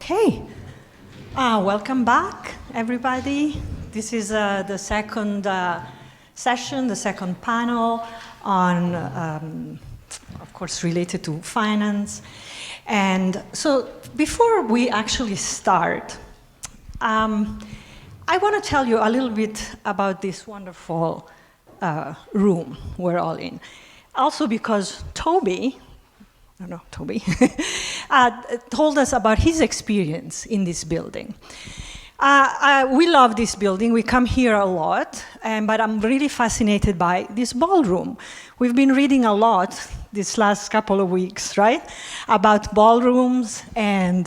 Okay, welcome back, everybody. This is the second session, the second panel on, of course, related to finance. And so before we actually start, I want to tell you a little bit about this wonderful room we're all in. Also because Toby told us about his experience in this building. We love this building. We come here a lot, but I'm really fascinated by this ballroom. We've been reading a lot this last couple of weeks, right? About ballrooms and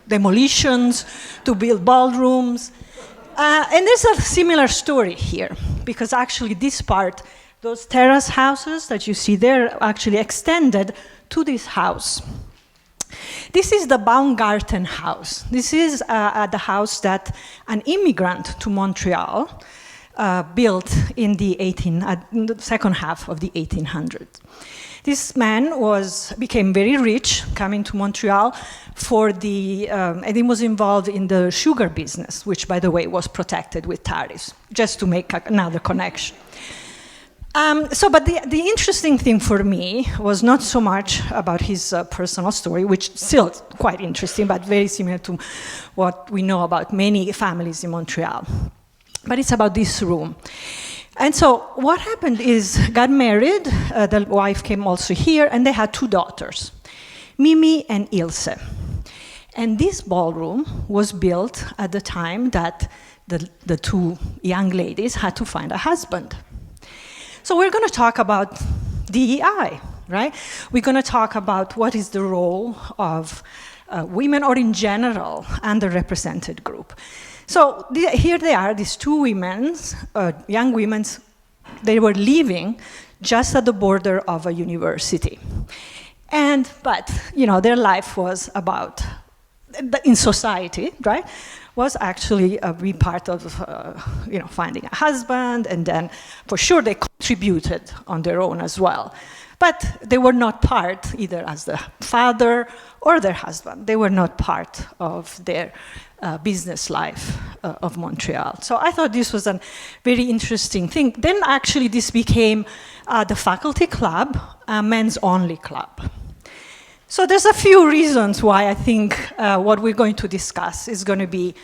demolitions to build ballrooms. And there's a similar story here, because actually this part, those terrace houses that you see there, actually extended to this house. This is the Baumgarten house. This is the house that an immigrant to Montreal built in the second half of the 1800s. This man became very rich coming to Montreal and he was involved in the sugar business, which, by the way, was protected with tariffs, just to make another connection. But the interesting thing for me was not so much about his personal story, which is still quite interesting, but very similar to what we know about many families in Montreal. But it's about this room. And so what happened is, got married, the wife came also here, and they had two daughters, Mimi and Ilse. And this ballroom was built at the time that the two young ladies had to find a husband. So we're going to talk about DEI, right? We're going to talk about what is the role of women, or in general, underrepresented group. So here they are, these two women, young women, they were living just at the border of a university. But their life was about, in society, right? Was actually be part of, finding a husband, and then for sure they contributed on their own as well. But they were not part, either as the father or their husband, they were not part of their business life of Montreal. So I thought this was a very interesting thing. Then actually this became the faculty club, a men's only club. So there's a few reasons why I think what we're going to discuss is going to be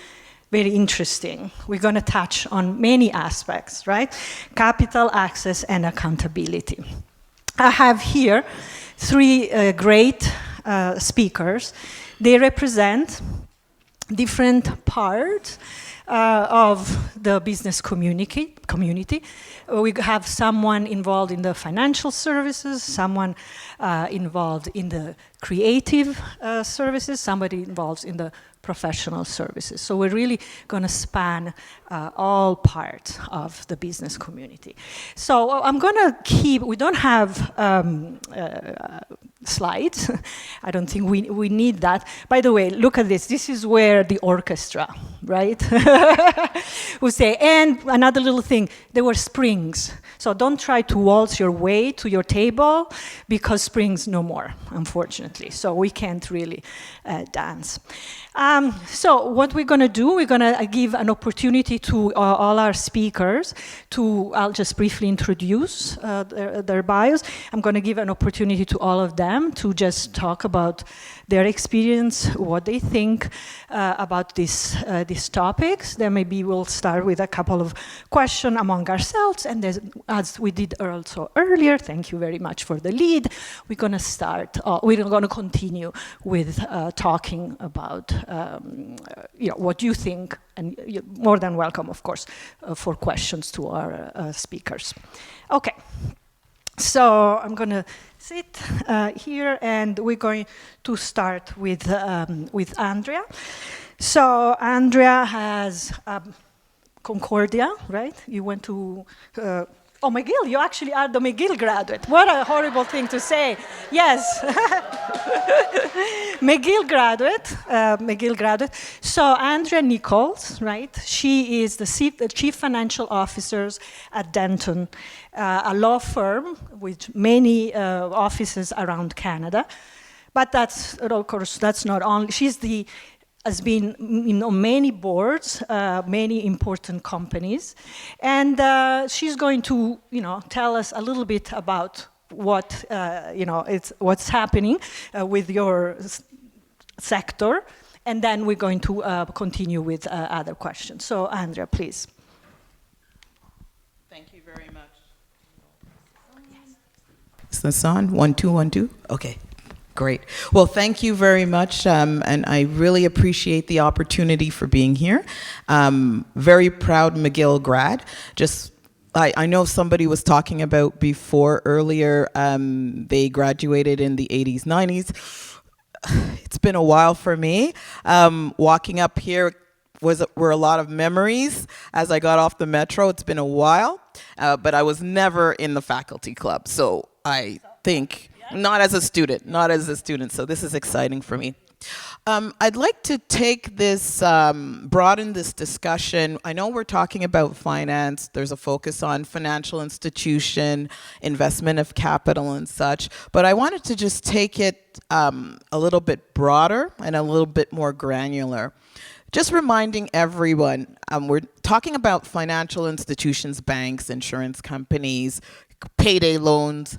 very interesting. We're going to touch on many aspects, right? Capital, access, and accountability. I have here three great speakers. They represent different parts of the business community. We have someone involved in the financial services, someone involved in the creative services, somebody involved in the professional services. So we're really going to span all parts of the business community. So I'm going to we don't have slides. I don't think we need that. By the way, look at this. This is where the orchestra, right? We say, and another little thing, there were springs. So don't try to waltz your way to your table, because springs no more, unfortunately. So we can't really dance. So what we're going to do, we're going to give an opportunity to all our speakers I'll just briefly introduce their bios. I'm going to give an opportunity to all of them to just talk about their experience, what they think about these topics. Then maybe we'll start with a couple of questions among ourselves, and as we did also earlier, thank you very much for the lead, we're going to continue with talking about what you think, and you're more than welcome, of course, for questions to our speakers. Okay. So I'm going to sit here, and we're going to start with Andrea. So Andrea has Concordia, right? You went to McGill. You actually are the McGill graduate. What a horrible thing to say. Yes. McGill graduate. So Andrea Nichols, right? She is the chief financial officer at Denton, a law firm with many offices around Canada. But that's, of course, that's not only. She's the has been on many boards, many important companies, and she's going to, tell us a little bit about what, what's happening with your sector, and then we're going to continue with other questions. So, Andrea, please. Thank you very much. Is this on? 1, 2, 1, 2? Okay. Great. Well, thank you very much, and I really appreciate the opportunity for being here. Very proud McGill grad. I know somebody was talking about before earlier, they graduated in the 80s, 90s. It's been a while for me. Walking up here were a lot of memories as I got off the metro. It's been a while, but I was never in the faculty club, so I think not as a student, so this is exciting for me. I'd like to take this, broaden this discussion. I know we're talking about finance. There's a focus on financial institution, investment of capital and such, but I wanted to just take it a little bit broader and a little bit more granular. Just reminding everyone, we're talking about financial institutions, banks, insurance companies, payday loans,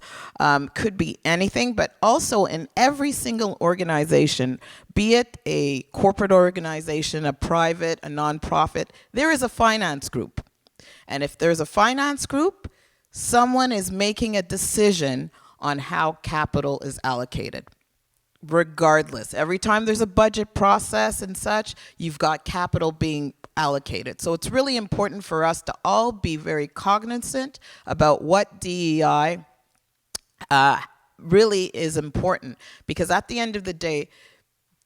could be anything, but also in every single organization, be it a corporate organization, a private, a nonprofit, there is a finance group. And if there's a finance group, someone is making a decision on how capital is allocated. Regardless, every time there's a budget process and such, you've got capital being allocated. So it's really important for us to all be very cognizant about what DEI really is important, because at the end of the day,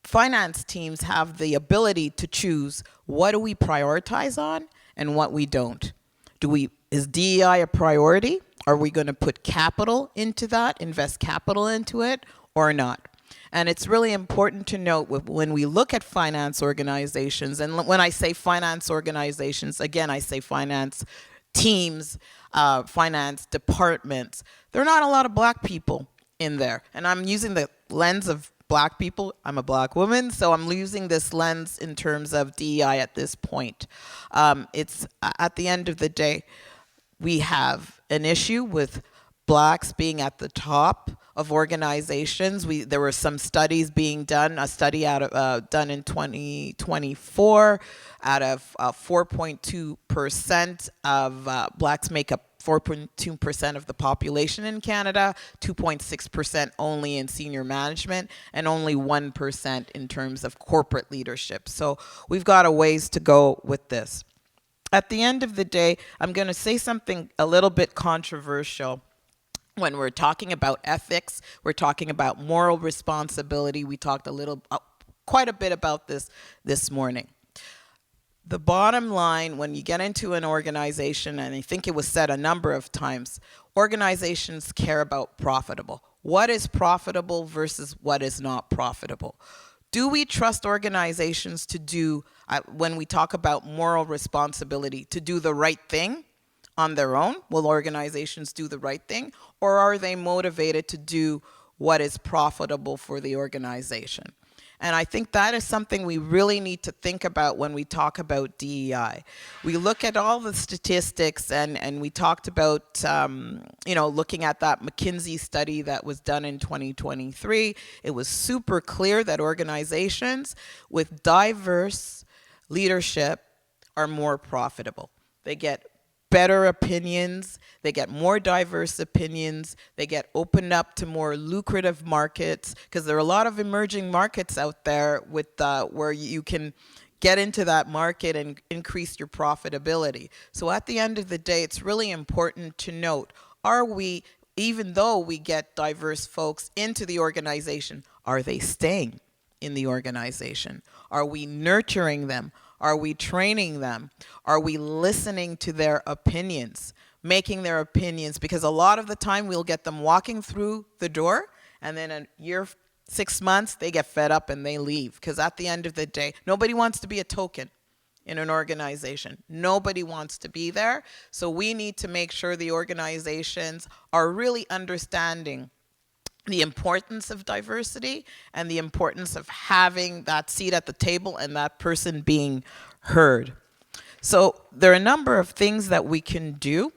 finance teams have the ability to choose what do we prioritize on and what we don't. Is DEI a priority? Are we going to put capital into that, invest capital into it, or not? And it's really important to note when we look at finance organizations, and when I say finance organizations, again, I say finance teams, finance departments, there are not a lot of black people in there. And I'm using the lens of black people. I'm a black woman, so I'm using this lens in terms of DEI at this point. It's at the end of the day, we have an issue with blacks being at the top of organizations. There were some studies being done, a study done in 2024, out of 4.2% of blacks make up 4.2% of the population in Canada, 2.6% only in senior management, and only 1% in terms of corporate leadership. So we've got a ways to go with this. At the end of the day, I'm going to say something a little bit controversial. When we're talking about ethics, we're talking about moral responsibility. We talked quite a bit about this morning. The bottom line, when you get into an organization, and I think it was said a number of times, organizations care about profitable. What is profitable versus what is not profitable? Do we trust organizations to do, when we talk about moral responsibility, to do the right thing on their own? Will organizations do the right thing? Or are they motivated to do what is profitable for the organization? And I think that is something we really need to think about when we talk about DEI. We look at all the statistics, and we talked about, looking at that McKinsey study that was done in 2023. It was super clear that organizations with diverse leadership are more profitable. They get better opinions, they get more diverse opinions, they get opened up to more lucrative markets, because there are a lot of emerging markets out there with where you can get into that market and increase your profitability. So at the end of the day, it's really important to note, even though we get diverse folks into the organization, are they staying in the organization? Are we nurturing them? Are we training them? Are we listening to their opinions, making their opinions? Because a lot of the time we'll get them walking through the door, and then a year, 6 months, they get fed up and they leave. Because at the end of the day, nobody wants to be a token in an organization. Nobody wants to be there. So we need to make sure the organizations are really understanding the importance of diversity and the importance of having that seat at the table and that person being heard. So there are a number of things that we can do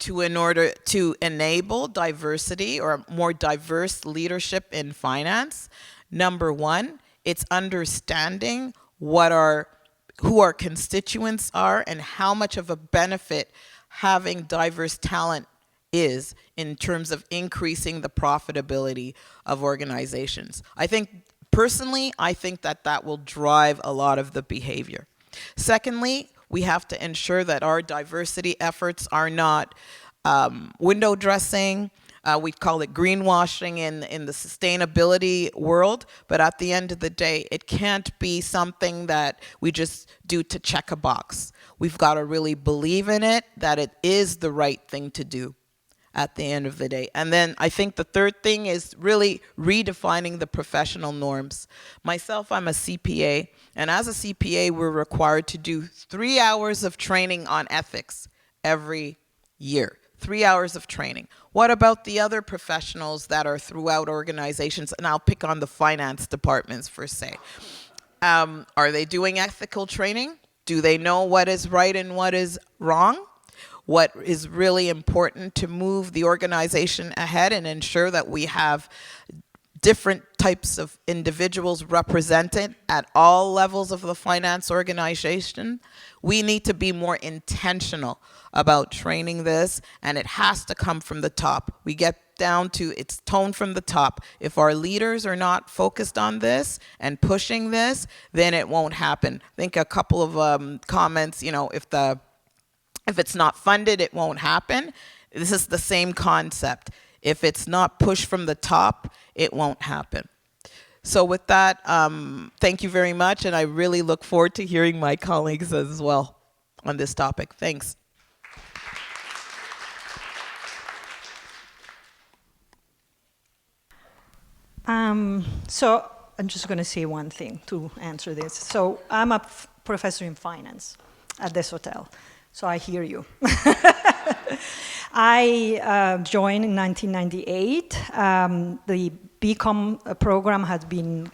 in order to enable diversity or more diverse leadership in finance. Number one, it's understanding who our constituents are and how much of a benefit having diverse talent is in terms of increasing the profitability of organizations. Personally, I think that will drive a lot of the behavior. Secondly, we have to ensure that our diversity efforts are not window dressing. We call it greenwashing in the sustainability world, but at the end of the day, it can't be something that we just do to check a box. We've got to really believe in it, that it is the right thing to do at the end of the day. And then I think the third thing is really redefining the professional norms. Myself, I'm a CPA, and as a CPA, we're required to do 3 hours of training on ethics every year. 3 hours of training. What about the other professionals that are throughout organizations? And I'll pick on the finance departments for say. Are they doing ethical training? Do they know what is right and what is wrong? What is really important to move the organization ahead and ensure that we have different types of individuals represented at all levels of the finance organization? We need to be more intentional about training this, and it has to come from the top. We get down to it's tone from the top. If our leaders are not focused on this and pushing this, then it won't happen. I think a couple of comments, if it's not funded, it won't happen. This is the same concept. If it's not pushed from the top, it won't happen. So with that, thank you very much, and I really look forward to hearing my colleagues as well on this topic. Thanks. So I'm just going to say one thing to answer this. So I'm a professor in finance at Desautels. So I hear you. I joined in 1998. The BCom program has been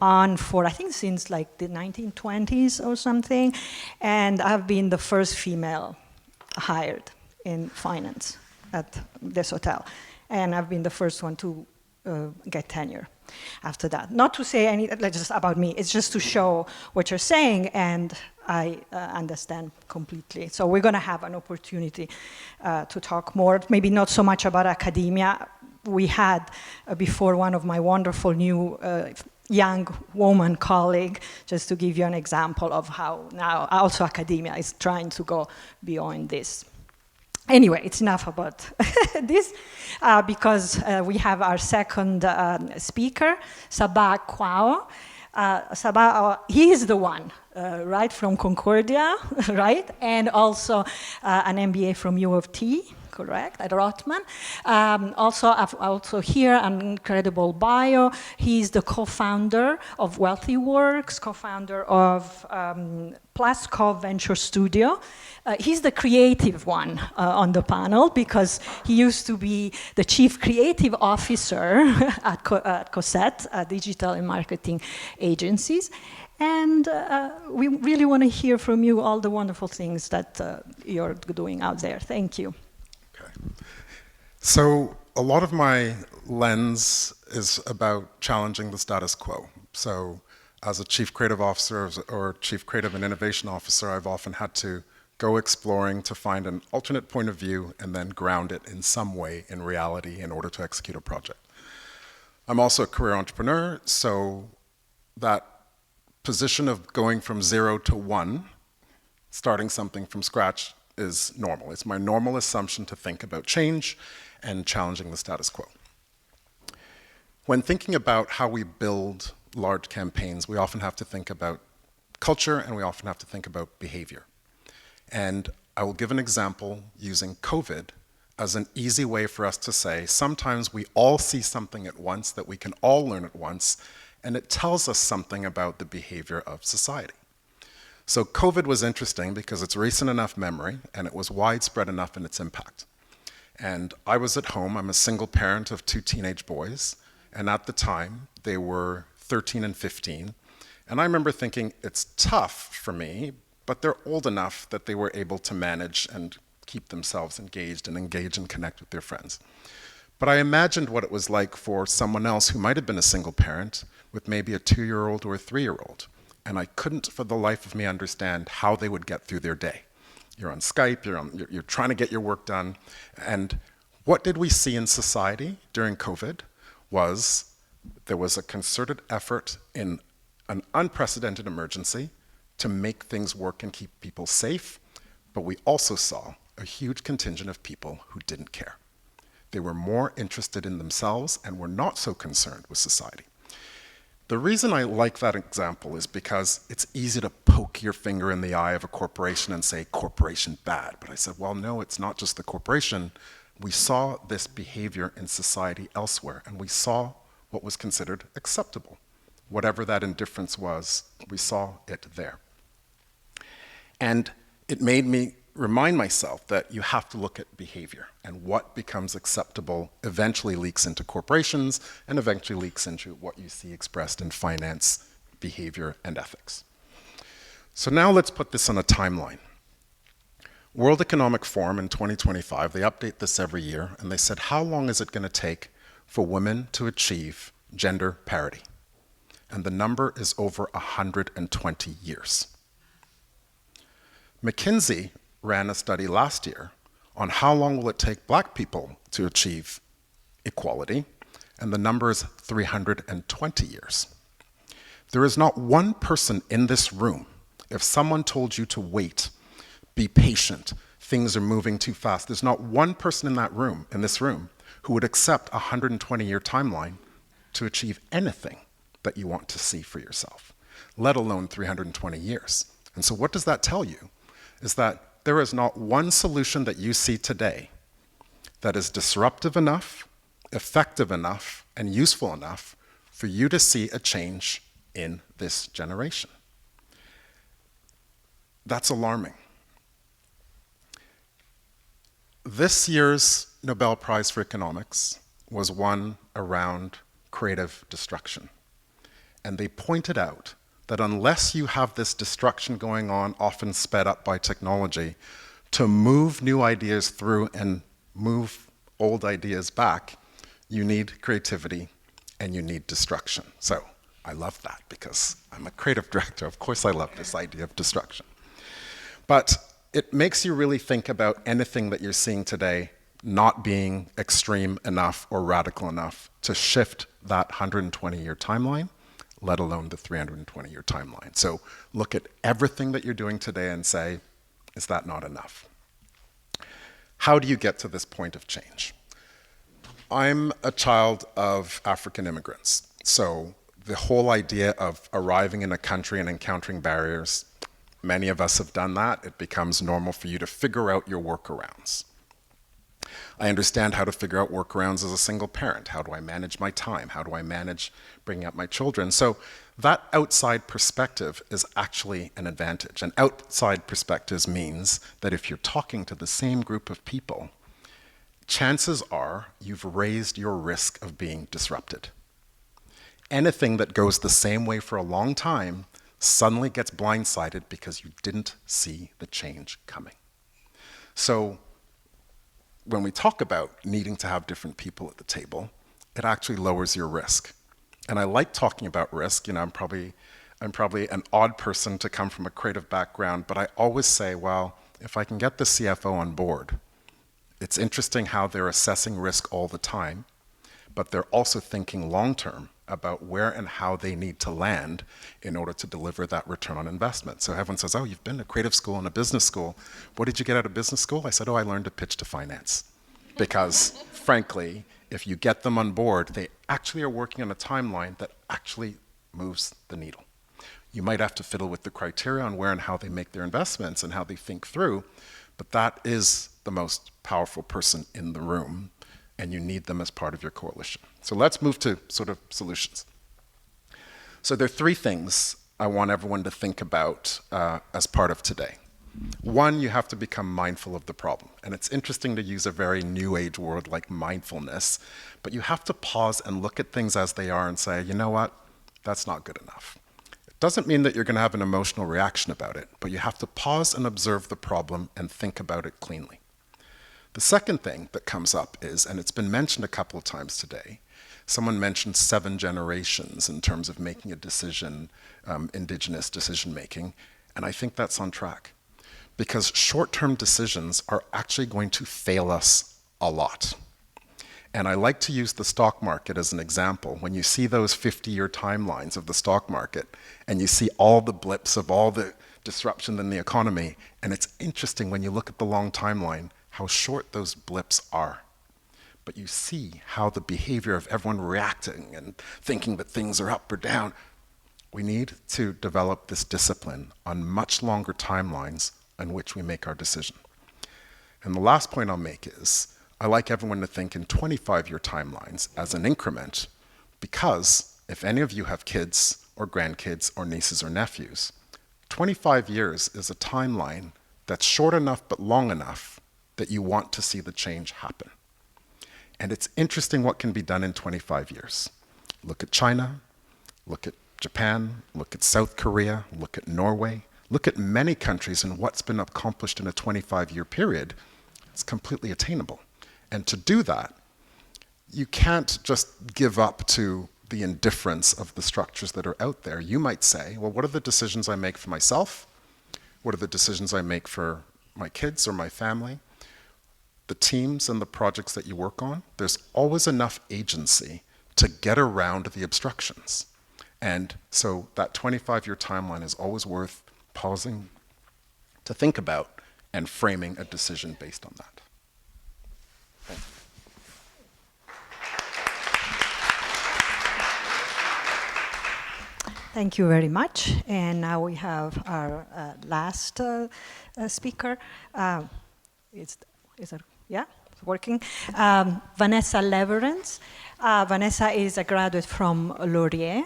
on for, I think, since like the 1920s or something. And I've been the first female hired in finance at Desautels. And I've been the first one to get tenure after that. Not to say anything just about me, it's just to show what you're saying, and I understand completely. So we're going to have an opportunity to talk more, maybe not so much about academia. We had before one of my wonderful new young woman colleague, just to give you an example of how now also academia is trying to go beyond this. Anyway, it's enough about this, because we have our second speaker, Sabah Kwao. Sabah, he is the one, right, from Concordia, right? And also an MBA from U of T, correct, at Rotman. Also here, an incredible bio. He's the co-founder of Wealthy Works, co-founder of Plasco Venture Studio. He's the creative one on the panel because he used to be the chief creative officer at COSET, digital and marketing agencies. And we really want to hear from you all the wonderful things that you're doing out there. Thank you. Okay. So a lot of my lens is about challenging the status quo. So as a chief creative officer or chief creative and innovation officer, I've often had to go exploring to find an alternate point of view and then ground it in some way in reality in order to execute a project. I'm also a career entrepreneur, so that position of going from 0 to 1, starting something from scratch, is normal. It's my normal assumption to think about change and challenging the status quo. When thinking about how we build large campaigns, we often have to think about culture and we often have to think about behavior. And I will give an example using COVID as an easy way for us to say, sometimes we all see something at once that we can all learn at once, and it tells us something about the behavior of society. So COVID was interesting because it's recent enough memory and it was widespread enough in its impact. And I was at home, I'm a single parent of 2 teenage boys, And at the time, they were 13 and 15. And I remember thinking, it's tough for me, but they're old enough that they were able to manage and keep themselves engaged and connect with their friends. But I imagined what it was like for someone else who might have been a single parent with maybe a 2-year-old or a 3-year-old. And I couldn't for the life of me understand how they would get through their day. You're on Skype, you're trying to get your work done. And what did we see in society during COVID was there was a concerted effort in an unprecedented emergency to make things work and keep people safe. But we also saw a huge contingent of people who didn't care. They were more interested in themselves and were not so concerned with society. The reason I like that example is because it's easy to poke your finger in the eye of a corporation and say, corporation bad. But I said, well, no, it's not just the corporation. We saw this behavior in society elsewhere, and we saw what was considered acceptable. Whatever that indifference was, we saw it there. And it made me remind myself that you have to look at behavior, and what becomes acceptable eventually leaks into corporations and eventually leaks into what you see expressed in finance, behavior, and ethics. So now let's put this on a timeline. World Economic Forum in 2025, they update this every year, and they said, how long is it going to take for women to achieve gender parity? And the number is over 120 years. McKinsey ran a study last year on how long will it take black people to achieve equality, and the number is 320 years. There is not one person in this room, if someone told you to wait, be patient, things are moving too fast, there's not one person in this room, who would accept a 120-year timeline to achieve anything that you want to see for yourself, let alone 320 years. And so what does that tell you? Is that there is not one solution that you see today that is disruptive enough, effective enough, and useful enough for you to see a change in this generation. That's alarming. This year's Nobel Prize for Economics was won around creative destruction. And they pointed out that unless you have this destruction going on, often sped up by technology, to move new ideas through and move old ideas back, you need creativity and you need destruction. So I love that because I'm a creative director. Of course I love this idea of destruction. But it makes you really think about anything that you're seeing today not being extreme enough or radical enough to shift that 120-year timeline, let alone the 320-year timeline. So look at everything that you're doing today and say, is that not enough? How do you get to this point of change? I'm a child of African immigrants. So the whole idea of arriving in a country and encountering barriers, many of us have done that. It becomes normal for you to figure out your workarounds. I understand how to figure out workarounds as a single parent. How do I manage my time? How do I manage bringing up my children? So that outside perspective is actually an advantage. And outside perspectives means that if you're talking to the same group of people, chances are you've raised your risk of being disrupted. Anything that goes the same way for a long time suddenly gets blindsided because you didn't see the change coming. So when we talk about needing to have different people at the table, it actually lowers your risk. And I like talking about risk. You know, I'm probably an odd person to come from a creative background, but I always say, well, if I can get the CFO on board, it's interesting how they're assessing risk all the time, but they're also thinking long-term about where and how they need to land in order to deliver that return on investment. So everyone says, oh, you've been to creative school and a business school. What did you get out of business school? I said, oh, I learned to pitch to finance. Because frankly, if you get them on board, they actually are working on a timeline that actually moves the needle. You might have to fiddle with the criteria on where and how they make their investments and how they think through, but that is the most powerful person in the room, and you need them as part of your coalition. So let's move to sort of solutions. So there are three things I want everyone to think about as part of today. One, you have to become mindful of the problem. And it's interesting to use a very new age word like mindfulness, but you have to pause and look at things as they are and say, you know what, that's not good enough. It doesn't mean that you're going to have an emotional reaction about it, but you have to pause and observe the problem and think about it cleanly. The second thing that comes up is, and it's been mentioned a couple of times today, someone mentioned 7 generations in terms of making a decision, indigenous decision making, and I think that's on track. Because short-term decisions are actually going to fail us a lot. And I like to use the stock market as an example. When you see those 50-year timelines of the stock market, and you see all the blips of all the disruption in the economy, and it's interesting when you look at the long timeline, how short those blips are. But you see how the behavior of everyone reacting and thinking that things are up or down. We need to develop this discipline on much longer timelines in which we make our decision. And the last point I'll make is, I like everyone to think in 25-year timelines as an increment, because if any of you have kids or grandkids or nieces or nephews, 25 years is a timeline that's short enough but long enough that you want to see the change happen. And it's interesting what can be done in 25 years. Look at China, look at Japan, look at South Korea, look at Norway, look at many countries and what's been accomplished in a 25-year period. It's completely attainable. And to do that, you can't just give up to the indifference of the structures that are out there. You might say, well, what are the decisions I make for myself? What are the decisions I make for my kids or my family? The teams and the projects that you work on, there's always enough agency to get around the obstructions. And so that 25-year timeline is always worth pausing to think about and framing a decision based on that. Thank you. Thank you very much. And now we have our last speaker. Is it? Yeah, it's working. Vanessa Leverance. Vanessa is a graduate from Laurier.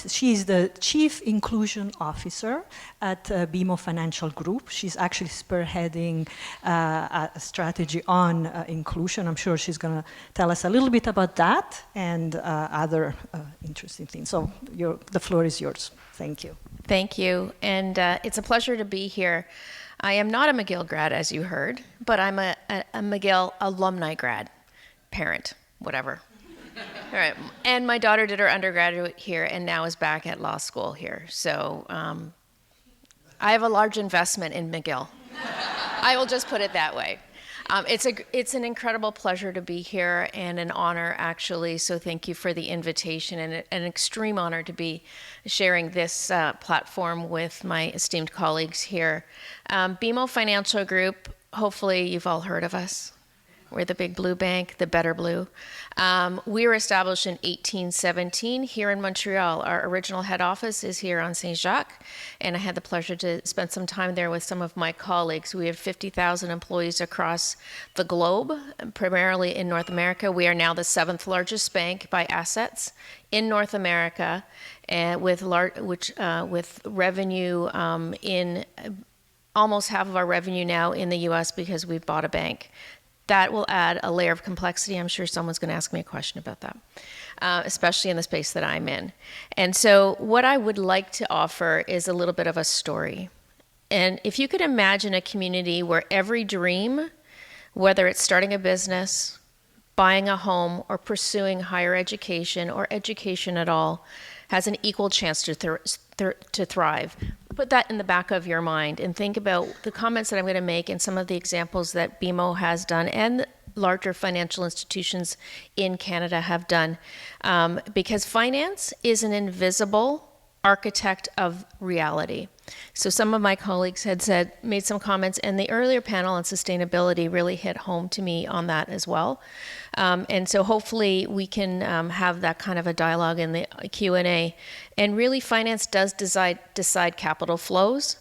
She is the Chief Inclusion Officer at BMO Financial Group. She's actually spearheading a strategy on inclusion. I'm sure she's going to tell us a little bit about that and other interesting things. So the floor is yours. Thank you. Thank you. And it's a pleasure to be here. I am not a McGill grad, as you heard, but I'm a McGill alumni grad, parent, whatever. All right. And my daughter did her undergraduate here and now is back at law school here. So I have a large investment in McGill. I will just put it that way. It's an incredible pleasure to be here and an honor, actually. So thank you for the invitation, and an extreme honor to be sharing this platform with my esteemed colleagues here. BMO Financial Group, hopefully you've all heard of us. We're the big blue bank, the better blue. We were established in 1817 here in Montreal. Our original head office is here on Saint-Jacques, and I had the pleasure to spend some time there with some of my colleagues. We have 50,000 employees across the globe, primarily in North America. We are now the 7th largest bank by assets in North America, and with revenue in almost half of our revenue now in the U.S. because we've bought a bank. That will add a layer of complexity. I'm sure someone's going to ask me a question about that, especially in the space that I'm in. And so what I would like to offer is a little bit of a story. And if you could imagine a community where every dream, whether it's starting a business, buying a home, or pursuing higher education or education at all, has an equal chance to thrive. Put that in the back of your mind and think about the comments that I'm going to make and some of the examples that BMO has done and larger financial institutions in Canada have done. Because finance is an invisible architect of reality. So some of my colleagues had made some comments, and the earlier panel on sustainability really hit home to me on that as well. And so hopefully we can have that kind of a dialogue in the Q&A. And really, finance does decide capital flows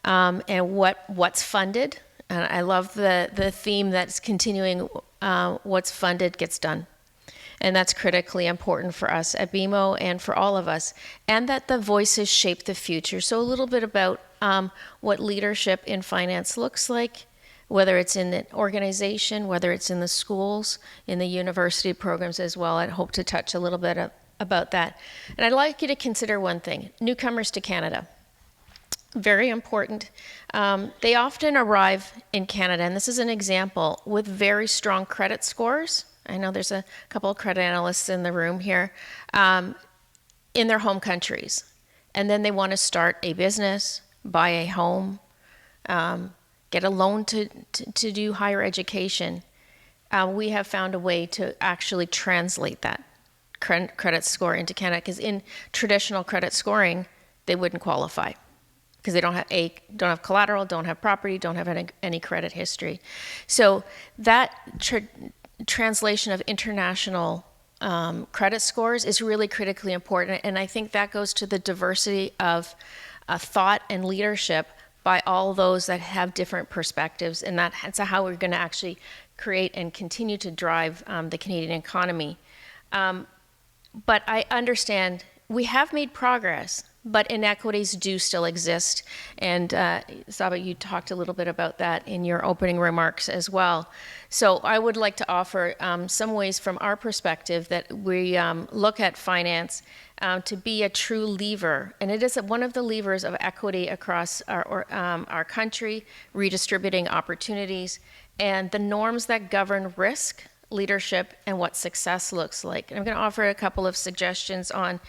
and what's funded. And I love the theme that's continuing, what's funded gets done. And that's critically important for us at BMO and for all of us. And that the voices shape the future. So a little bit about what leadership in finance looks like, whether it's in the organization, whether it's in the schools, in the university programs as well. I'd hope to touch a little bit about that. And I'd like you to consider one thing: newcomers to Canada. Very important. They often arrive in Canada, and this is an example, with very strong credit scores. I know there's a couple of credit analysts in the room here, in their home countries. And then they want to start a business, buy a home, get a loan to do higher education. We have found a way to actually translate that credit score into Canada, because in traditional credit scoring, they wouldn't qualify, because they don't have collateral, don't have property, don't have any credit history. So that translation of international credit scores is really critically important, and I think that goes to the diversity of thought and leadership by all those that have different perspectives, and that's how we're going to actually create and continue to drive the Canadian economy. But I understand we have made progress, but inequities do still exist. And Saba, you talked a little bit about that in your opening remarks as well. So I would like to offer some ways from our perspective that we look at finance to be a true lever. And it is one of the levers of equity across our country, redistributing opportunities, and the norms that govern risk, leadership, and what success looks like. And I'm going to offer a couple of suggestions on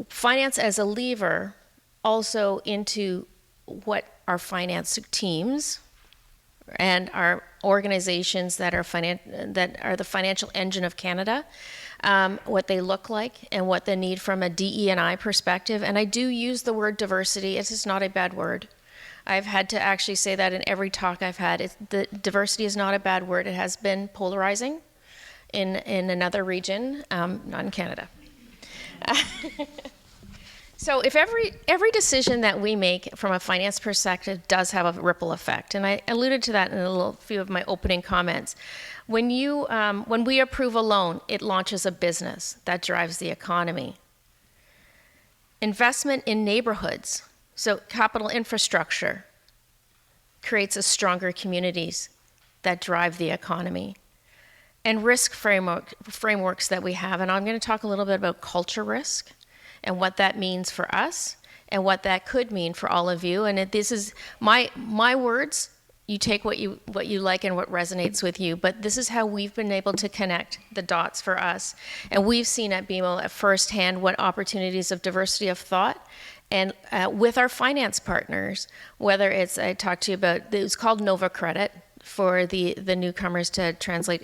finance as a lever, also into what our finance teams and our organizations that are the financial engine of Canada, what they look like and what they need from a DE&I perspective. And I do use the word diversity. It's just not a bad word. I've had to actually say that in every talk I've had. The diversity is not a bad word. It has been polarizing in another region, not in Canada. So if every decision that we make from a finance perspective does have a ripple effect, and I alluded to that in a few of my opening comments. When we approve a loan, it launches a business that drives the economy. Investment in neighborhoods, so capital infrastructure, creates a stronger communities that drive the economy. And risk frameworks that we have, and I'm going to talk a little bit about culture risk and what that means for us and what that could mean for all of you. And this is my words. You take what you like and what resonates with you, but this is how we've been able to connect the dots for us. And we've seen at BMO at firsthand what opportunities of diversity of thought, and with our finance partners, whether it's, I talked to you about, it was called Nova Credit, for the newcomers to translate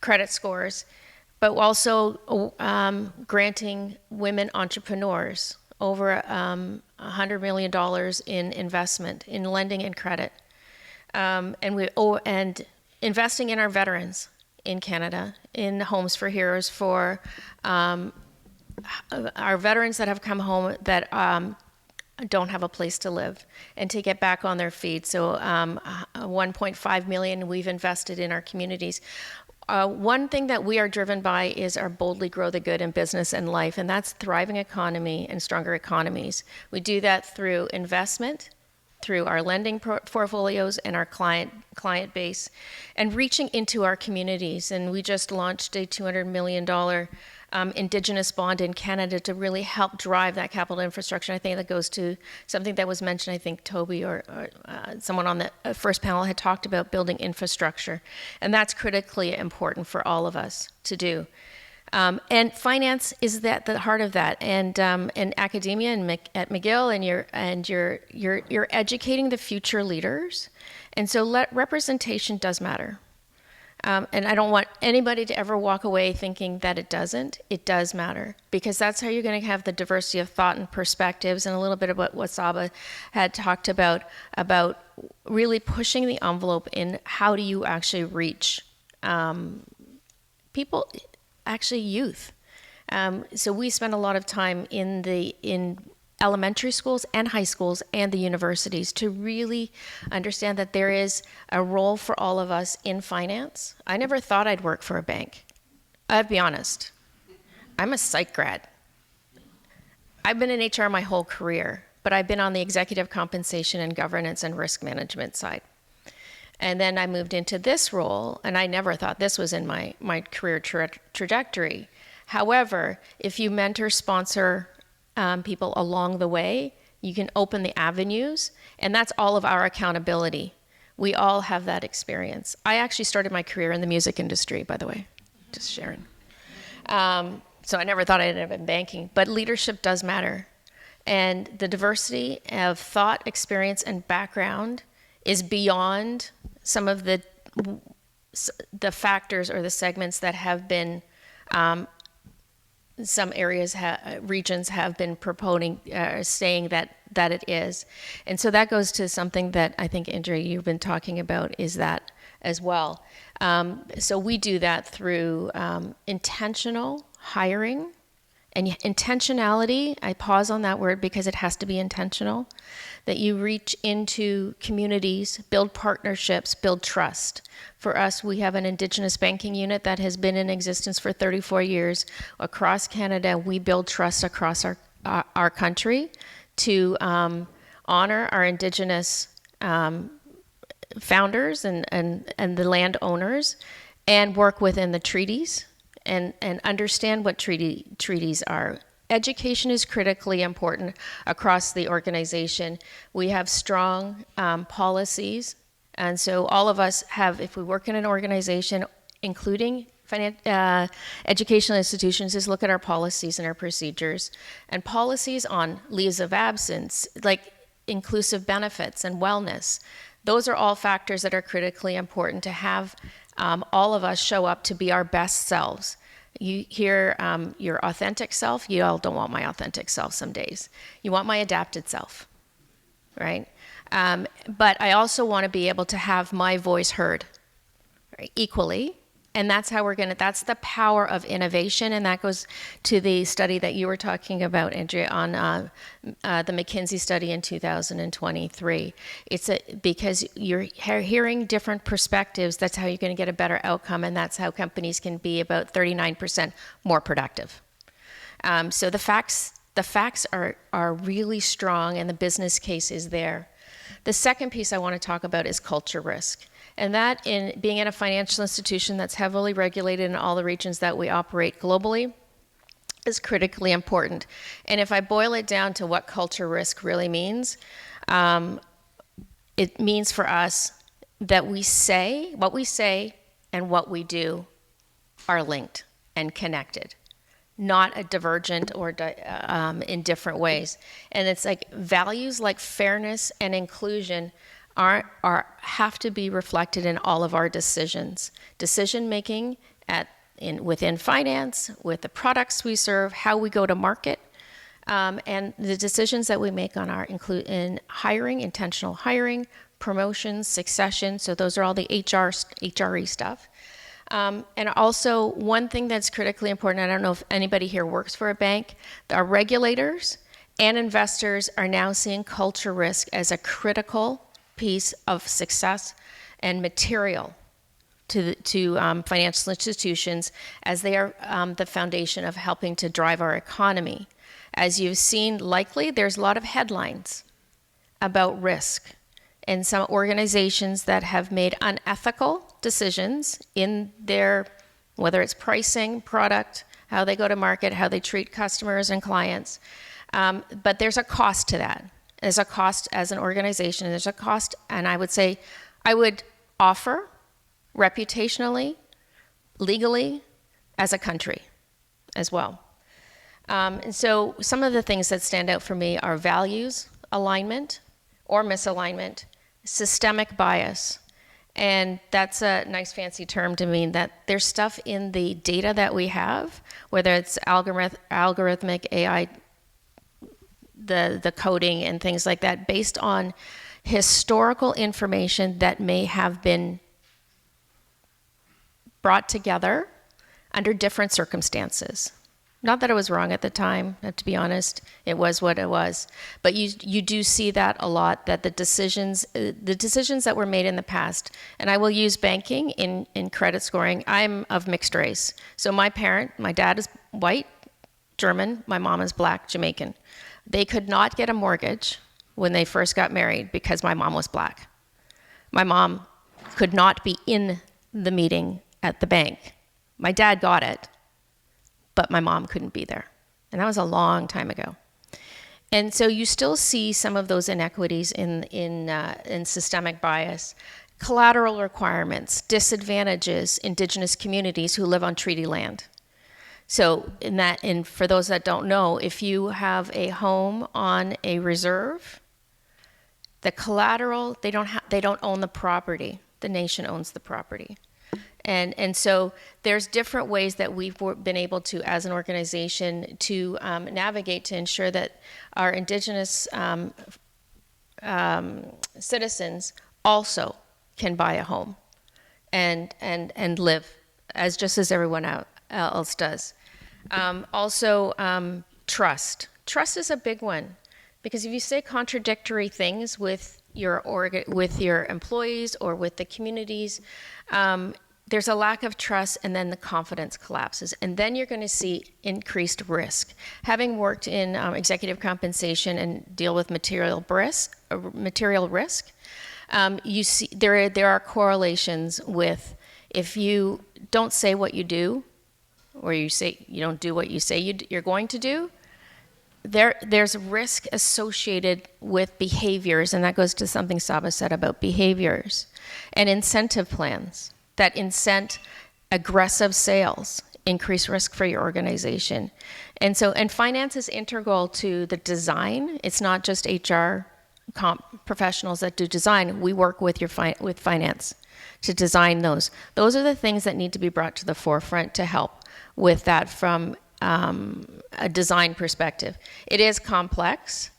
credit scores, but also granting women entrepreneurs over $100 million in investment in lending and credit, and investing in our veterans in Canada, in Homes for Heroes for our veterans that have come home that don't have a place to live, and to get back on their feet. So 1.5 million we've invested in our communities. One thing that we are driven by is our boldly grow the good in business and life, and that's thriving economy and stronger economies. We do that through investment, through our lending portfolios and our client base, and reaching into our communities. And we just launched a $200 million Indigenous bond in Canada to really help drive that capital infrastructure. I think that goes to something that was mentioned, I think Toby or someone on the first panel had talked about building infrastructure. And that's critically important for all of us to do. And finance is the heart of that. And academia and at McGill, and you're educating the future leaders. And so representation does matter. And I don't want anybody to ever walk away thinking that it doesn't. It does matter, because that's how you're going to have the diversity of thought and perspectives, and a little bit about what Saba had talked about really pushing the envelope in how do you actually reach people, actually youth. So we spend a lot of time in elementary schools and high schools and the universities to really understand that there is a role for all of us in finance. I never thought I'd work for a bank. I'll be honest. I'm a psych grad. I've been in HR my whole career, but I've been on the executive compensation and governance and risk management side. And then I moved into this role, and I never thought this was in my career trajectory. However, if you mentor, sponsor people along the way, you can open the avenues, and that's all of our accountability. We all have that experience. I actually started my career in the music industry, by the way, just sharing. So I never thought I'd end up in banking, but leadership does matter. And the diversity of thought, experience, and background is beyond some of the factors or the segments that have been, some areas, regions have been proposing, saying that it is. And so that goes to something that I think, Andrea, you've been talking about, is that as well. So we do that through intentional hiring. And intentionality, I pause on that word because it has to be intentional, that you reach into communities, build partnerships, build trust. For us, we have an Indigenous banking unit that has been in existence for 34 years. Across Canada, we build trust across our country to honor our Indigenous founders and the landowners, and work within the treaties and understand what treaties are. Education is critically important across the organization. We have strong policies, and so all of us have, if we work in an organization, including educational institutions, is look at our policies and our procedures, and policies on leaves of absence, like inclusive benefits and wellness. Those are all factors that are critically important to have all of us show up to be our best selves. You hear your authentic self. You all don't want my authentic self some days. You want my adapted self, right? But I also want to be able to have my voice heard, right, equally. And that's how that's the power of innovation. And that goes to the study that you were talking about, Andrea, on the McKinsey study in 2023. Because you're hearing different perspectives, that's how you're going to get a better outcome. And that's how companies can be about 39% more productive. So the facts are really strong, and the business case is there. The second piece I want to talk about is culture risk. And that, in being in a financial institution that's heavily regulated in all the regions that we operate globally, is critically important. And if I boil it down to what culture risk really means, it means for us that what we say and what we do are linked and connected, not a divergent or in different ways. And it's like values like fairness and inclusion have to be reflected in all of our decisions. Decision making within finance, with the products we serve, how we go to market, and the decisions that we make on in hiring, intentional hiring, promotions, succession. So those are all the HRE stuff. And also, one thing that's critically important, I don't know if anybody here works for a bank, our regulators and investors are now seeing culture risk as a critical piece of success and material to financial institutions, as they are the foundation of helping to drive our economy. As you've seen, likely, there's a lot of headlines about risk and some organizations that have made unethical decisions in their, whether it's pricing, product, how they go to market, how they treat customers and clients. But there's a cost to that. There's a cost as an organization, and there's a cost, and I would offer reputationally, legally, as a country as well. And so some of the things that stand out for me are values alignment or misalignment, systemic bias. And that's a nice fancy term to mean that there's stuff in the data that we have, whether it's algorithmic AI, the coding and things like that, based on historical information that may have been brought together under different circumstances. Not that it was wrong at the time, to be honest, it was what it was. But you do see that a lot, that the decisions that were made in the past, and I will use banking in credit scoring. I'm of mixed race. So my dad is white, German, my mom is black, Jamaican. They could not get a mortgage when they first got married because my mom was black. My mom could not be in the meeting at the bank. My dad got it, but my mom couldn't be there. And that was a long time ago. And so you still see some of those inequities in systemic bias. Collateral requirements, disadvantages Indigenous communities who live on treaty land. So and for those that don't know, if you have a home on a reserve, the collateral, they don't own the property. The nation owns the property. And so there's different ways that we've been able to, as an organization, to navigate to ensure that our Indigenous citizens also can buy a home and live just as everyone else does. Trust. Trust is a big one, because if you say contradictory things with your employees or with the communities, there's a lack of trust, and then the confidence collapses. And then you're going to see increased risk. Having worked in executive compensation and deal with material risk, you see there are correlations with, if you don't say what you do, or you don't do what you say you're going to do, there's risk associated with behaviors, and that goes to something Saba said about behaviors, and incentive plans that incent aggressive sales, increase risk for your organization. And finance is integral to the design. It's not just HR professionals that do design. We work with with finance to design those. Those are the things that need to be brought to the forefront to help with that from a design perspective. It is complex,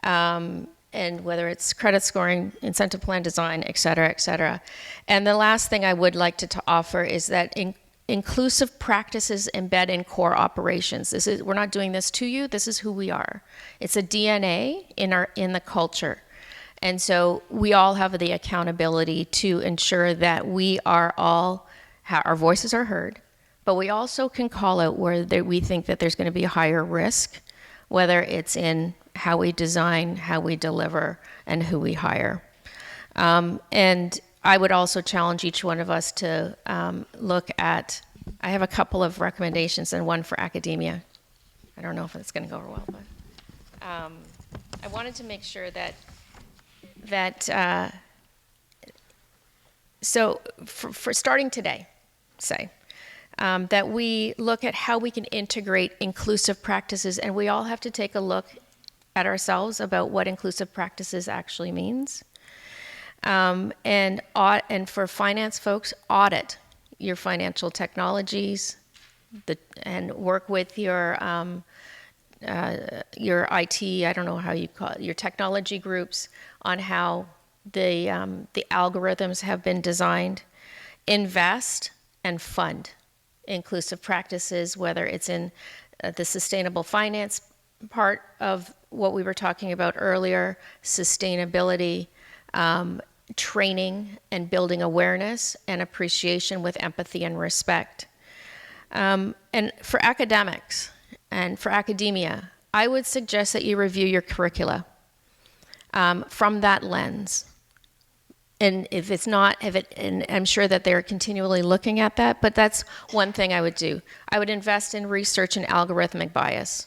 and whether it's credit scoring, incentive plan design, et cetera, et cetera. And the last thing I would like to offer is that inclusive practices embed in core operations. We're not doing this to you, this is who we are. It's a DNA in the culture. And so we all have the accountability to ensure that we are all, our voices are heard, but we also can call out where we think that there's going to be higher risk, whether it's in how we design, how we deliver, and who we hire. And I would also challenge each one of us to look at, I have a couple of recommendations and one for academia. I don't know if it's going to go over well, but I wanted to make sure so for starting today, say, that we look at how we can integrate inclusive practices, and we all have to take a look at ourselves about what inclusive practices actually means. And for finance folks, audit your financial technologies, and work with your IT, I don't know how you call it, your technology groups on how the algorithms have been designed. Invest and fund inclusive practices, whether it's in the sustainable finance part of what we were talking about earlier, sustainability, training and building awareness and appreciation with empathy and respect. And for academics and for academia, I would suggest that you review your curricula from that lens. And if it's not, and I'm sure that they're continually looking at that, but that's one thing I would do. I would invest in research and algorithmic bias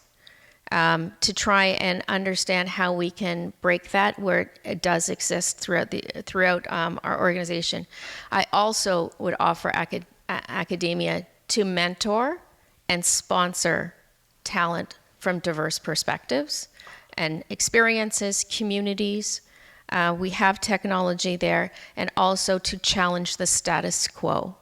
to try and understand how we can break that where it does exist throughout our organization. I also would offer academia to mentor and sponsor talent from diverse perspectives and experiences, communities. We have technology there, and also to challenge the status quo,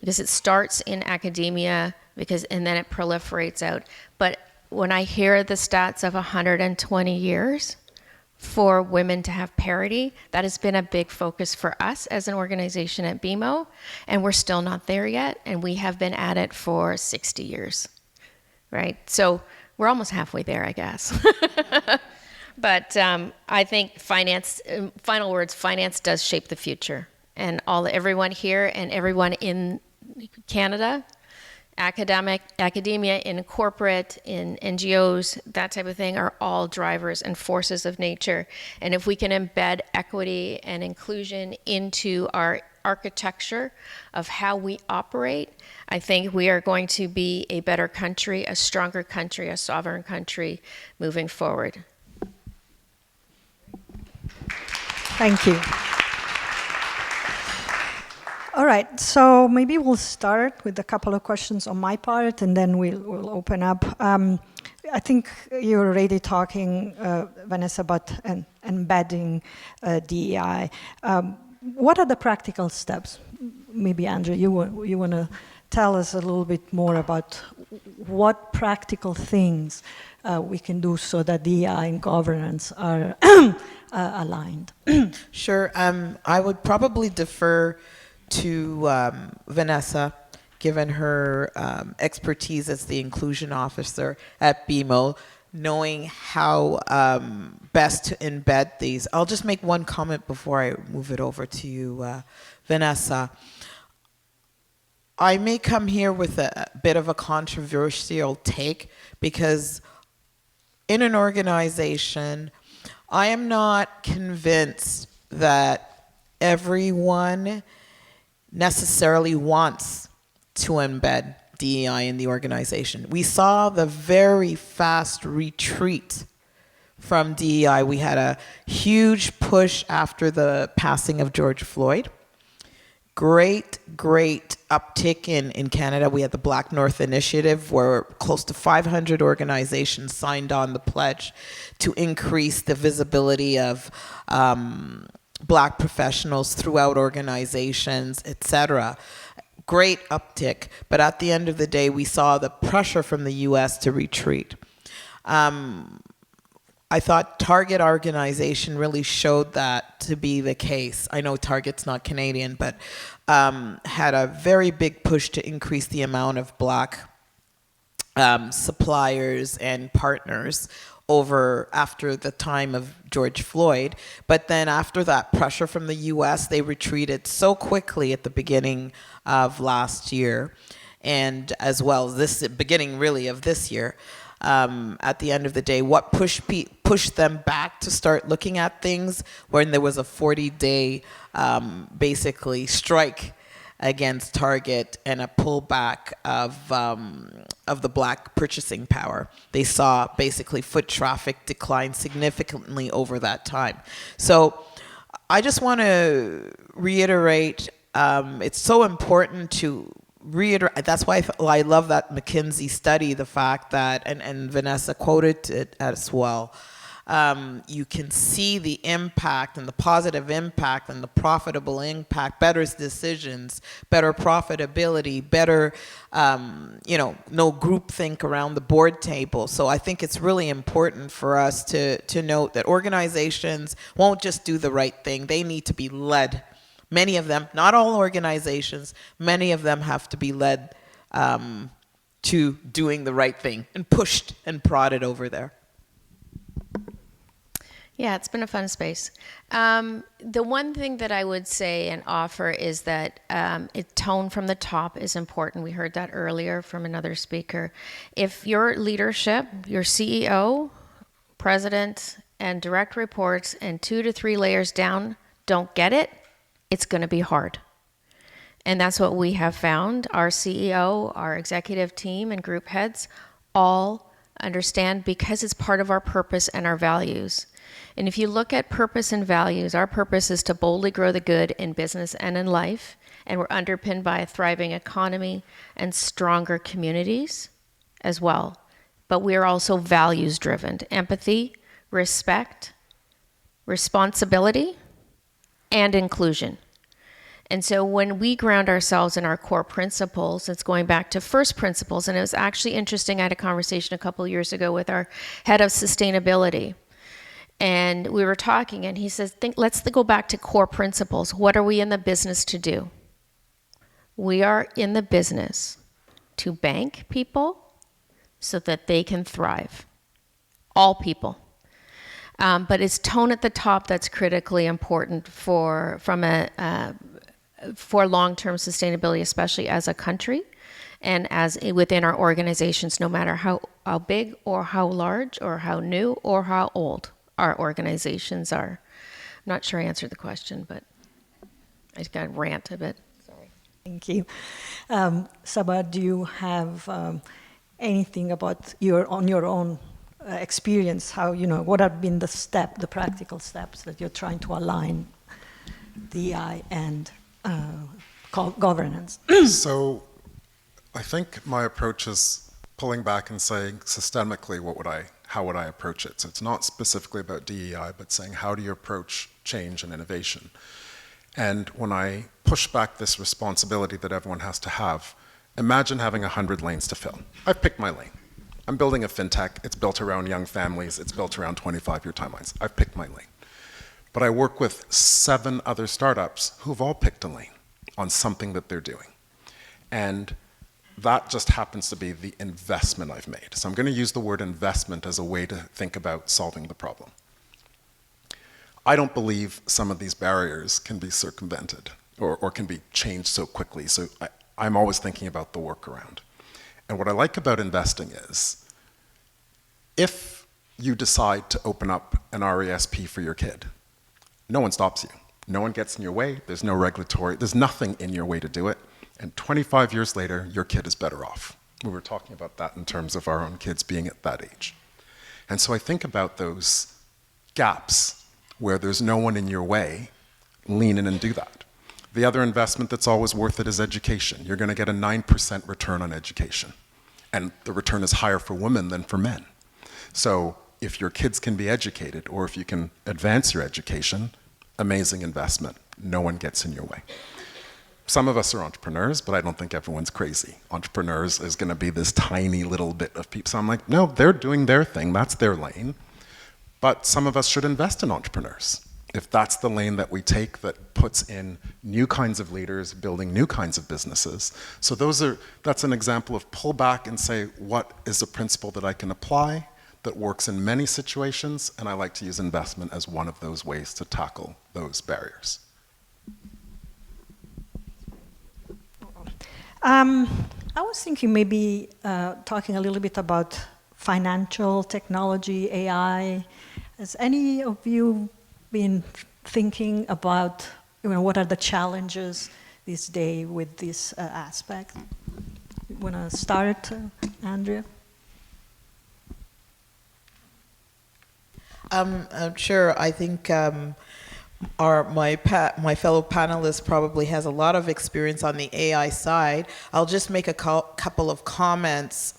because it starts in academia and then it proliferates out. But when I hear the stats of 120 years for women to have parity, that has been a big focus for us as an organization at BMO, and we're still not there yet, and we have been at it for 60 years, right? So we're almost halfway there, I guess. But I think finance, final words, finance does shape the future. And everyone here and everyone in Canada academia, in corporate, in NGOs, that type of thing are all drivers and forces of nature. And if we can embed equity and inclusion into our architecture of how we operate, I think we are going to be a better country, a stronger country, a sovereign country moving forward. Thank you. All right, so maybe we'll start with a couple of questions on my part, and then we'll open up. I think you're already talking, Vanessa, about embedding DEI. What are the practical steps? Maybe Andrew, you want to tell us a little bit more about what practical things we can do so that DEI and governance are aligned. Sure. I would probably defer to Vanessa, given her expertise as the inclusion officer at BMO, knowing how best to embed these. I'll just make one comment before I move it over to you, Vanessa. I may come here with a bit of a controversial take, because in an organization, I am not convinced that everyone necessarily wants to embed DEI in the organization. We saw the very fast retreat from DEI. We had a huge push after the passing of George Floyd. Great uptick in Canada. We had the Black North Initiative, where close to 500 organizations signed on the pledge to increase the visibility of Black professionals throughout organizations, etc. Great uptick, but at the end of the day, we saw the pressure from the US to retreat. I thought Target organization really showed that to be the case. I know Target's not Canadian, but had a very big push to increase the amount of Black suppliers and partners after the time of George Floyd. But then after that pressure from the US, they retreated so quickly at the beginning of last year, and as well as this beginning really of this year. At the end of the day, what pushed them back to start looking at things when there was a 40-day basically strike against Target and a pullback of the Black purchasing power. They saw basically foot traffic decline significantly over that time. So I just want to reiterate, it's so important to reiterate. That's why I love that McKinsey study, the fact that, and Vanessa quoted it as well, you can see the impact and the positive impact and the profitable impact, better decisions, better profitability, better, no groupthink around the board table. So I think it's really important for us to note that organizations won't just do the right thing. They need to be led. Many of them, not all organizations, many of them have to be led to doing the right thing and pushed and prodded over there. Yeah, it's been a fun space. The one thing that I would say and offer is that tone from the top is important. We heard that earlier from another speaker. If your leadership, your CEO, president, and direct reports and 2 to 3 layers down don't get it, it's going to be hard. And that's what we have found. Our CEO, our executive team, and group heads all understand, because it's part of our purpose and our values. And if you look at purpose and values, our purpose is to boldly grow the good in business and in life, and we're underpinned by a thriving economy and stronger communities as well. But we are also values-driven: empathy, respect, responsibility, and inclusion. And so when we ground ourselves in our core principles, it's going back to first principles. And it was actually interesting. I had a conversation a couple of years ago with our head of sustainability. And we were talking, and he says, let's go back to core principles. What are we in the business to do? We are in the business to bank people so that they can thrive. All people. But it's tone at the top that's critically important for long-term sustainability, especially as a country. And as within our organizations, no matter how big or how large or how new or how old our organizations are. I'm not sure I answered the question, but I just got to rant a bit. Sorry. Thank you. Saba, do you have anything about your own experience? How, what have been the practical steps that you're trying to align DEI and governance? So I think my approach is pulling back and saying systemically, how would I approach it? So it's not specifically about DEI, but saying how do you approach change and innovation? And when I push back this responsibility that everyone has to have, imagine having 100 lanes to fill. I've picked my lane. I'm building a fintech. It's built around young families. It's built around 25-year timelines. I've picked my lane. But I work with 7 other startups who've all picked a lane on something that they're doing. And that just happens to be the investment I've made. So I'm going to use the word investment as a way to think about solving the problem. I don't believe some of these barriers can be circumvented or can be changed so quickly. So I'm always thinking about the workaround. And what I like about investing is, if you decide to open up an RESP for your kid, no one stops you. No one gets in your way. There's no regulatory, there's nothing in your way to do it. And 25 years later, your kid is better off. We were talking about that in terms of our own kids being at that age. And so I think about those gaps where there's no one in your way, lean in and do that. The other investment that's always worth it is education. You're going to get a 9% return on education. And the return is higher for women than for men. So if your kids can be educated, or if you can advance your education, amazing investment. No one gets in your way. Some of us are entrepreneurs, but I don't think everyone's crazy. Entrepreneurs is going to be this tiny little bit of people. So I'm like, no, they're doing their thing. That's their lane. But some of us should invest in entrepreneurs. If that's the lane that we take that puts in new kinds of leaders, building new kinds of businesses. So that's an example of pull back and say, what is a principle that I can apply that works in many situations? And I like to use investment as one of those ways to tackle those barriers. I was thinking maybe talking a little bit about financial technology, AI. Has any of you been thinking about what are the challenges this day with this aspect? You want to start, Andrea? Sure. I think my fellow panelist probably has a lot of experience on the AI side. I'll just make a couple of comments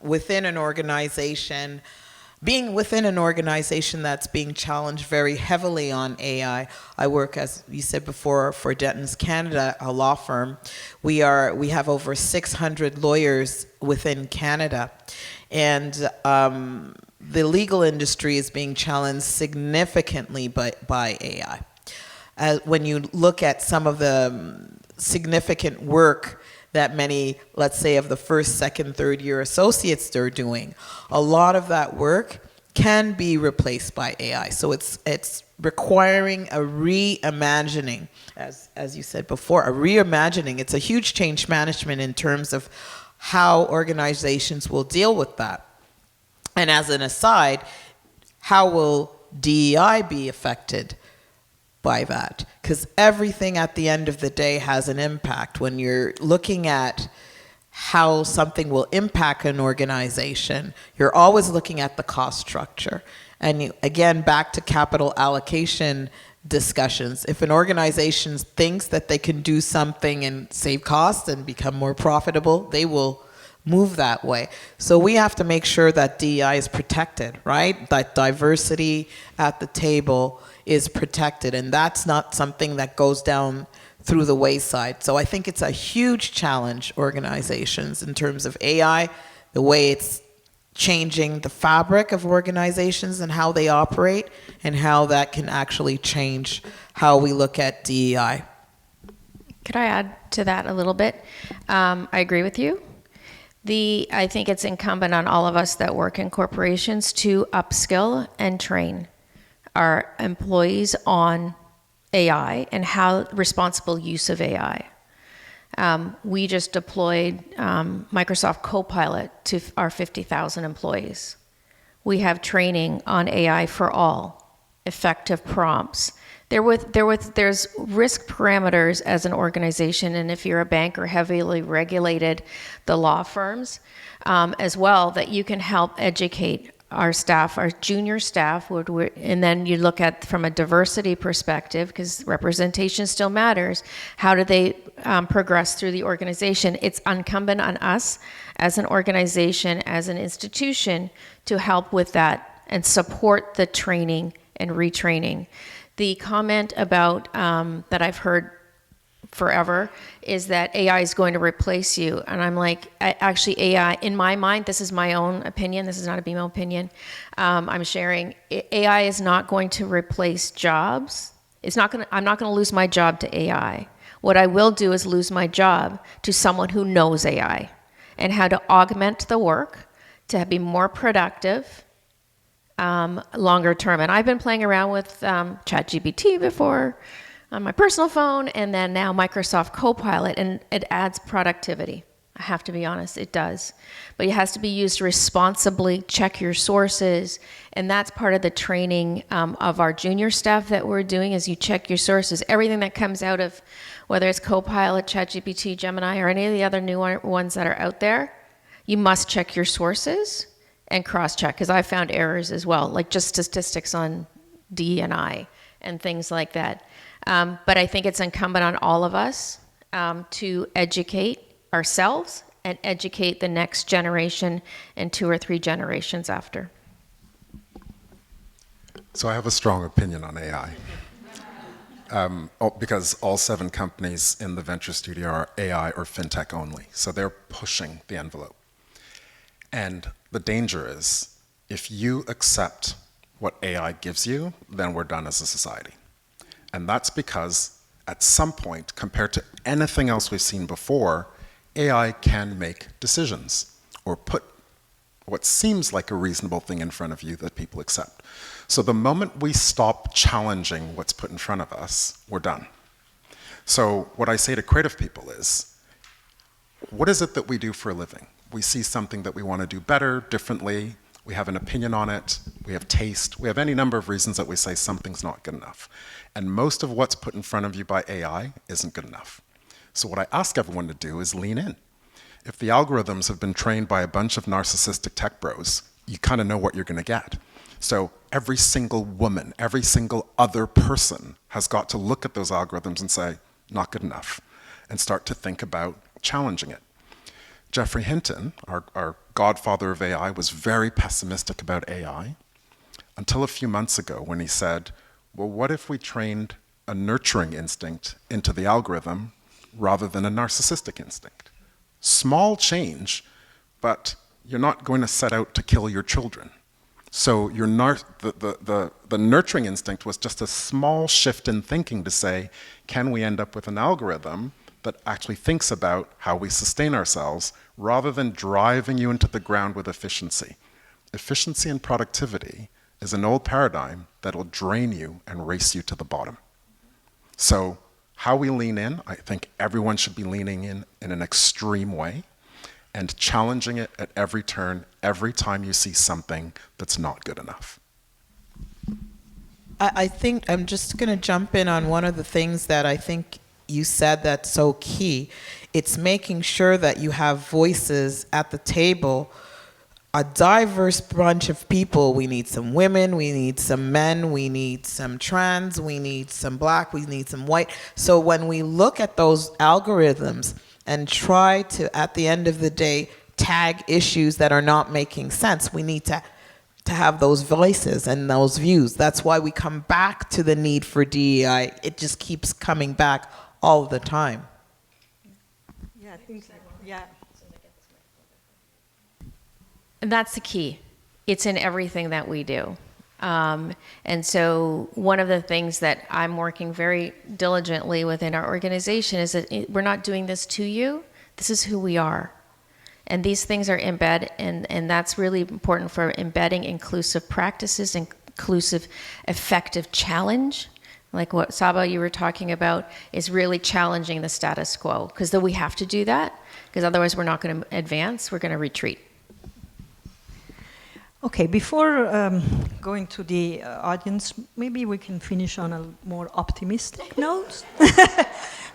within an organization. Being within an organization that's being challenged very heavily on AI. I work, as you said before, for Dentons Canada, a law firm. We have over 600 lawyers within Canada. And the legal industry is being challenged significantly by AI. When you look at some of the significant work that many, let's say, of the first, second, third year associates are doing, a lot of that work can be replaced by AI. So it's requiring a reimagining, as you said before, a reimagining. It's a huge change management in terms of how organizations will deal with that. And as an aside, how will DEI be affected by that? Because everything at the end of the day has an impact. When you're looking at how something will impact an organization, you're always looking at the cost structure. And again, back to capital allocation discussions. If an organization thinks that they can do something and save costs and become more profitable, they will move that way. So we have to make sure that DEI is protected, right? That diversity at the table is protected, and that's not something that goes down through the wayside. So I think it's a huge challenge, organizations, in terms of AI, the way it's changing the fabric of organizations and how they operate, and how that can actually change how we look at DEI. Could I add to that a little bit? I agree with you. I think it's incumbent on all of us that work in corporations to upskill and train our employees on AI and how responsible use of AI. We just deployed Microsoft Copilot to our 50,000 employees. We have training on AI for all, effective prompts. There's risk parameters as an organization, and if you're a bank or heavily regulated, the law firms as well, that you can help educate our staff, our junior staff, and then you look at from a diversity perspective, because representation still matters, how do they progress through the organization? It's incumbent on us as an organization, as an institution, to help with that and support the training and retraining. The comment about that I've heard forever is that AI is going to replace you. And I'm like, actually AI, in my mind, this is my own opinion, this is not a BMO opinion, I'm sharing, AI is not going to replace jobs. I'm not gonna lose my job to AI. What I will do is lose my job to someone who knows AI and how to augment the work to be more productive longer term. And I've been playing around with ChatGPT before on my personal phone, and then now Microsoft Copilot, and it adds productivity. I have to be honest, it does. But it has to be used responsibly, check your sources, and that's part of the training of our junior staff that we're doing, is you check your sources. Everything that comes out of, whether it's Copilot, ChatGPT, Gemini, or any of the other new ones that are out there, you must check your sources and cross-check, because I found errors as well, like just statistics on D&I and things like that. But I think it's incumbent on all of us to educate ourselves and educate the next generation and 2 or 3 generations after. So I have a strong opinion on AI. Because all 7 companies in the venture studio are AI or fintech only. So they're pushing the envelope. And the danger is, if you accept what AI gives you, then we're done as a society. And that's because at some point, compared to anything else we've seen before, AI can make decisions or put what seems like a reasonable thing in front of you that people accept. So the moment we stop challenging what's put in front of us, we're done. So what I say to creative people is, what is it that we do for a living? We see something that we want to do better, differently, we have an opinion on it, we have taste, we have any number of reasons that we say something's not good enough. And most of what's put in front of you by AI isn't good enough. So what I ask everyone to do is lean in. If the algorithms have been trained by a bunch of narcissistic tech bros, you kind of know what you're going to get. So every single woman, every single other person has got to look at those algorithms and say, not good enough, and start to think about challenging it. Geoffrey Hinton, our godfather of AI, was very pessimistic about AI until a few months ago when he said, well, what if we trained a nurturing instinct into the algorithm rather than a narcissistic instinct? Small change, but you're not going to set out to kill your children. So the nurturing instinct was just a small shift in thinking to say, can we end up with an algorithm that actually thinks about how we sustain ourselves rather than driving you into the ground with efficiency. Efficiency and productivity is an old paradigm that'll drain you and race you to the bottom. So how we lean in, I think everyone should be leaning in an extreme way and challenging it at every turn, every time you see something that's not good enough. I think I'm just going to jump in on one of the things that I think you said that's so key. It's making sure that you have voices at the table, a diverse bunch of people. We need some women, we need some men, we need some trans, we need some black, we need some white. So when we look at those algorithms and try to, at the end of the day, tag issues that are not making sense, we need to have those voices and those views. That's why we come back to the need for DEI. It just keeps coming back all the time. Yeah, I think so. Yeah. And that's the key. It's in everything that we do. And so one of the things that I'm working very diligently within our organization is that we're not doing this to you. This is who we are. And these things are embedded, and that's really important for embedding inclusive practices, inclusive, effective challenge, like what Saba you were talking about, is really challenging the status quo, because we have to do that, because otherwise we're not going to advance, we're going to retreat. Okay, before going to the audience, maybe we can finish on a more optimistic note.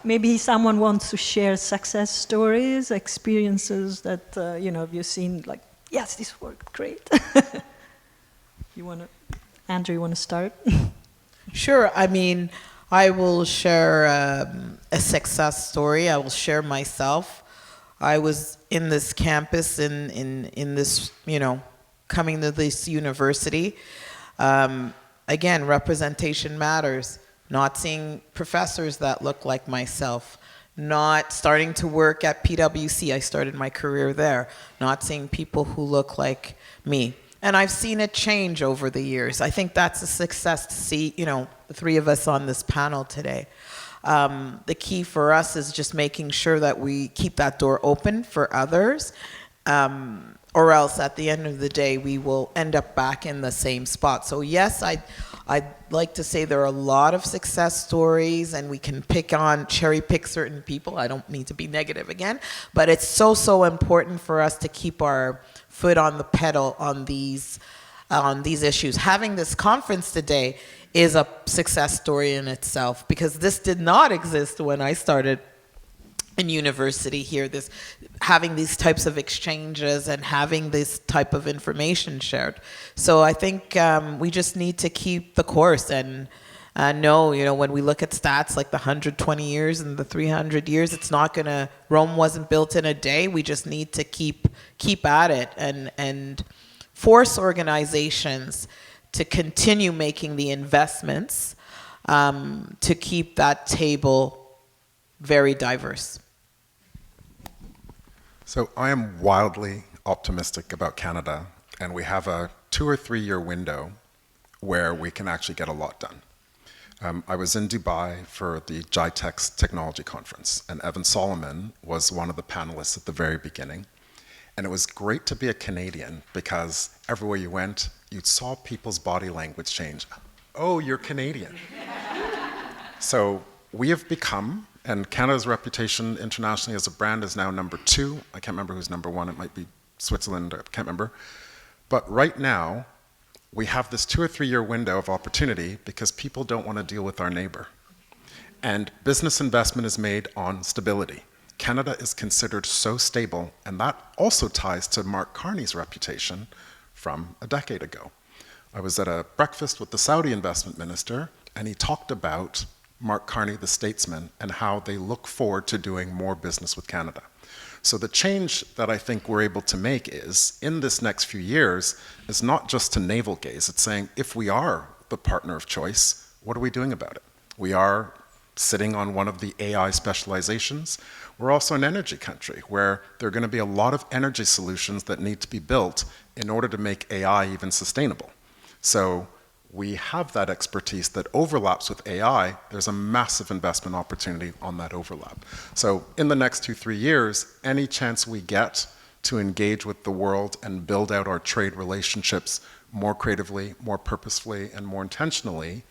Maybe someone wants to share success stories, experiences that you've seen, like, yes, this worked great. Andrew, you want to start? Sure. I mean, I will share a success story. I will share myself. I was in this campus in this, coming to this university. Again, representation matters. Not seeing professors that look like myself. Not starting to work at PwC. I started my career there. Not seeing people who look like me. And I've seen it change over the years. I think that's a success to see, the three of us on this panel today. The key for us is just making sure that we keep that door open for others, or else at the end of the day, we will end up back in the same spot. So yes, I'd like to say there are a lot of success stories, and we can cherry pick certain people. I don't mean to be negative again, but it's so important for us to keep our foot on the pedal on these issues. Having this conference today is a success story in itself, because this did not exist when I started in university here, having these types of exchanges and having this type of information shared. So I think we just need to keep the course and know, when we look at stats like the 120 years and the 300 years, it's not Rome wasn't built in a day. We just need to keep at it and force organizations to continue making the investments to keep that table very diverse. So I am wildly optimistic about Canada, and we have a 2 or 3 year window where we can actually get a lot done. I was in Dubai for the GITEX Technology Conference, and Evan Solomon was one of the panelists at the very beginning. And it was great to be a Canadian, because everywhere you went, you saw people's body language change. Oh, you're Canadian. So we have become, and Canada's reputation internationally as a brand is now number 2. I can't remember who's number 1. It might be Switzerland, I can't remember. But right now, we have this 2 or 3 year window of opportunity because people don't want to deal with our neighbor. And business investment is made on stability. Canada is considered so stable, and that also ties to Mark Carney's reputation from a decade ago. I was at a breakfast with the Saudi investment minister, and he talked about Mark Carney, the statesman, and how they look forward to doing more business with Canada. So the change that I think we're able to make is, in this next few years, is not just to navel gaze. It's saying, if we are the partner of choice, what are we doing about it? We are sitting on one of the AI specializations. We're also an energy country where there are going to be a lot of energy solutions that need to be built in order to make AI even sustainable. So we have that expertise that overlaps with AI. There's a massive investment opportunity on that overlap. So in the next 2-3 years, any chance we get to engage with the world and build out our trade relationships more creatively, more purposefully, and more intentionally,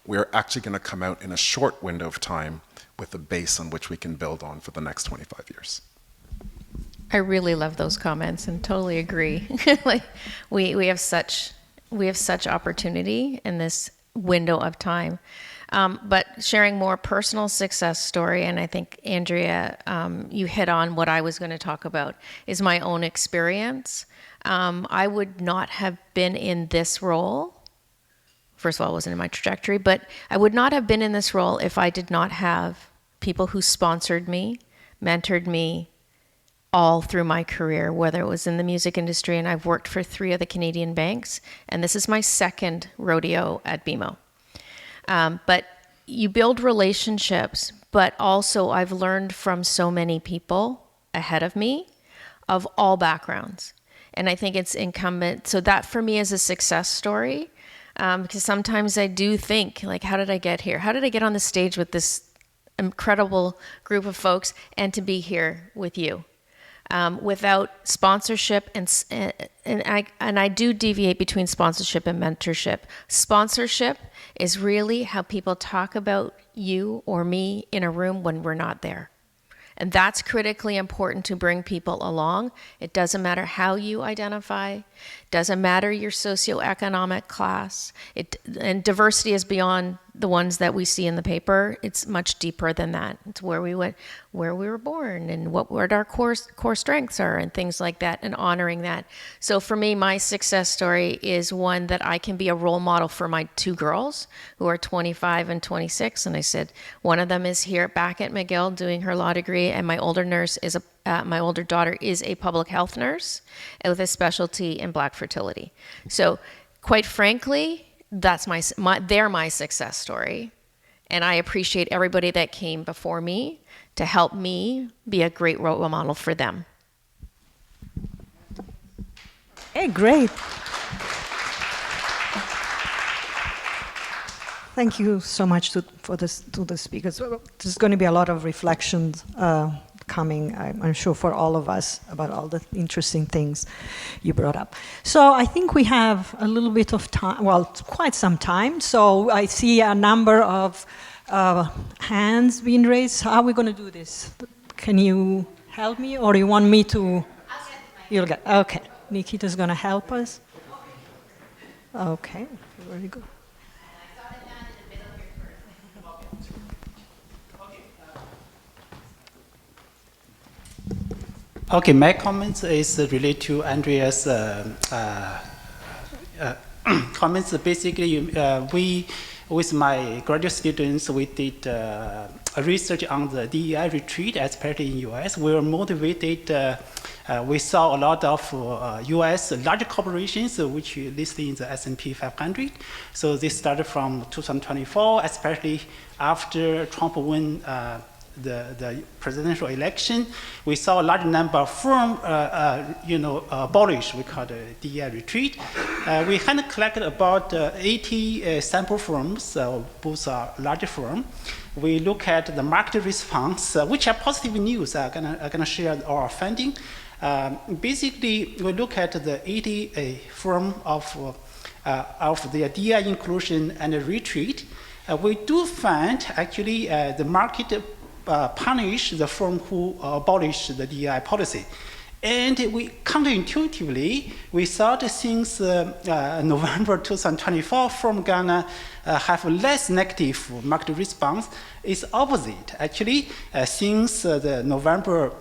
we're actually going to come out in a short window of time with a base on which we can build on for the next 25 years. I really love those comments and totally agree. Like we have such opportunity in this window of time. But sharing more personal success story, and I think, Andrea, you hit on what I was going to talk about, is my own experience. I would not have been in this role. First of all, it wasn't in my trajectory, but I would not have been in this role if I did not have people who sponsored me, mentored me, all through my career, whether it was in the music industry, and I've worked for 3 of the Canadian banks, and this is my second rodeo at BMO. But you build relationships, but also I've learned from so many people ahead of me of all backgrounds. And I think it's incumbent, so that for me is a success story, because sometimes I do think, like, how did I get here? How did I get on the stage with this incredible group of folks and to be here with you? without sponsorship and I do deviate between sponsorship and mentorship. Sponsorship is really how people talk about you or me in a room when we're not there. And that's critically important to bring people along. It doesn't matter how you identify, doesn't matter your socioeconomic class. And diversity is beyond the ones that we see in the paper. It's much deeper than that. It's where we went, where we were born, and what our core strengths are, and things like that, and honoring that. So for me, my success story is one that I can be a role model for my two girls who are 25 and 26. And I said, one of them is here back at McGill doing her law degree, and my older daughter is a public health nurse with a specialty in Black fertility. So quite frankly, that's they're my success story. And I appreciate everybody that came before me to help me be a great role model for them. Hey, great. Thank you so much to the speakers. There's going to be a lot of reflections coming, I'm sure, for all of us about all the interesting things you brought up. So I think we have a little bit of time, well, quite some time. So I see a number of hands being raised. How are we going to do this? Can you help me, or you want me to? You'll get. Okay, Nikita's going to help us. Okay, very good. Okay, my comments is related to Andrea's comments. Basically, we, with my graduate students, we did research on the DEI retreat, especially in US. We were motivated. We saw a lot of US large corporations, which you listed in the S&P 500. So this started from 2024, especially after Trump won the presidential election. We saw a large number of firms, abolish, we call it DEI retreat. We had collected about 80 sample firms, both are large firms. We look at the market response, which are positive news. I'm gonna share our finding. Basically, we look at the 80 firm of the DEI inclusion and retreat. We do find actually the market punish the firm who abolish the DEI policy. And we counterintuitively, we thought since November 2024, firm gonna have less negative market response. It's opposite. Actually, since the November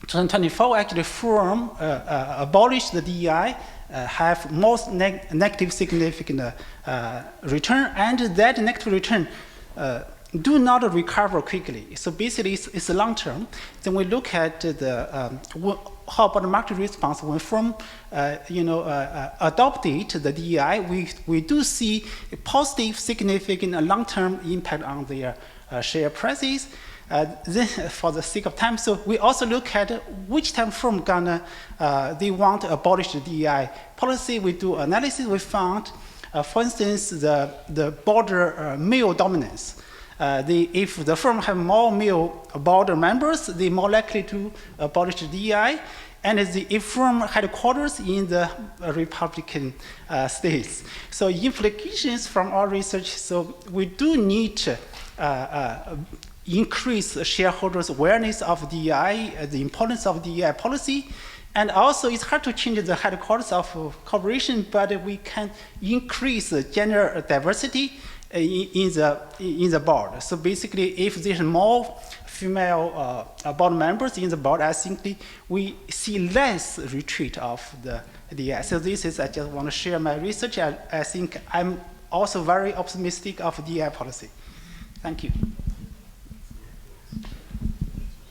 2024, actually firm abolished the DEI, have most negative significant return, and that negative return do not recover quickly. So basically, it's long term. Then we look at the how about the market response when firm adopted the DEI. We do see a positive, significant, long term impact on their share prices. Then, for the sake of time, so we also look at which time firm gonna they want to abolish the DEI policy. We do analysis. We found, for instance, the border male dominance. If the firm have more male board members, they're more likely to abolish the DEI. And if firm headquarters in the Republican states. So implications from our research, so we do need to increase shareholders' awareness of DEI, the importance of DEI policy. And also, it's hard to change the headquarters of corporation, but we can increase gender diversity in the board. So basically, if there's more female board members in the board, I think we see less retreat of the DEI. So this is, I just want to share my research. I think I'm also very optimistic of DEI policy. Thank you.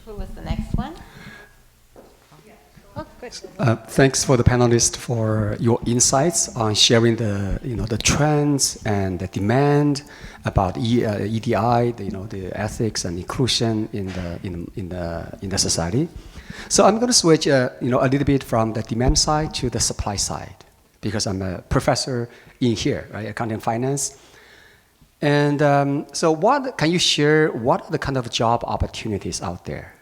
Who was the next one? Oh, good. Thanks for the panelists for your insights on sharing the trends and the demand about EDI, the ethics and inclusion in the society. So I'm going to switch a little bit from the demand side to the supply side, because I'm a professor in here, right, accounting and finance. And so can you share what are the kind of job opportunities out there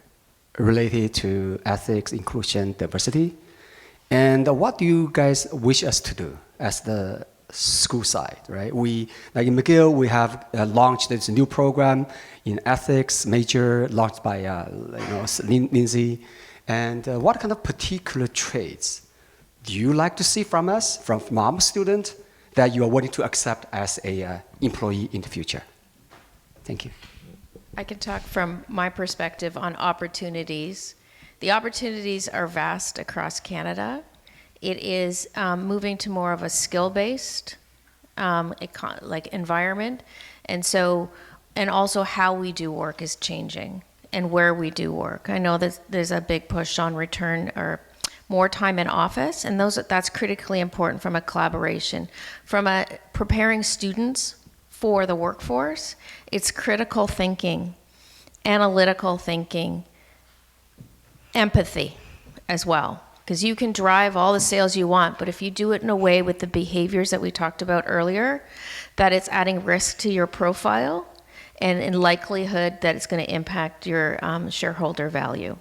related to ethics, inclusion, diversity. And what do you guys wish us to do as the school side, right? We, like in McGill, we have launched this new program in ethics major, launched by Lindsay. And what kind of particular traits do you like to see from us, from our student, that you are willing to accept as a employee in the future? Thank you. I can talk from my perspective on opportunities. The opportunities are vast across Canada. It is moving to more of a skill-based environment, and also how we do work is changing and where we do work. I know that there's a big push on return or more time in office, and that's critically important from a collaboration. From preparing students for the workforce, it's critical thinking, analytical thinking, empathy as well. Because you can drive all the sales you want, but if you do it in a way with the behaviors that we talked about earlier, that it's adding risk to your profile and in likelihood that it's going to impact your shareholder value.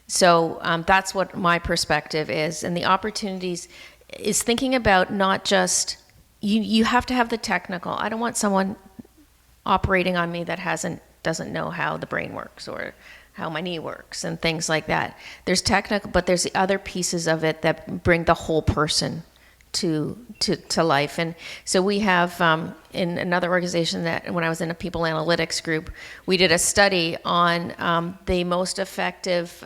So that's what my perspective is. And the opportunities is thinking about not just, you have to have the technical. I don't want someone operating on me that doesn't know how the brain works or how my knee works and things like that. There's technical, but there's the other pieces of it that bring the whole person to life. And so we have in another organization that when I was in a people analytics group, we did a study on the most effective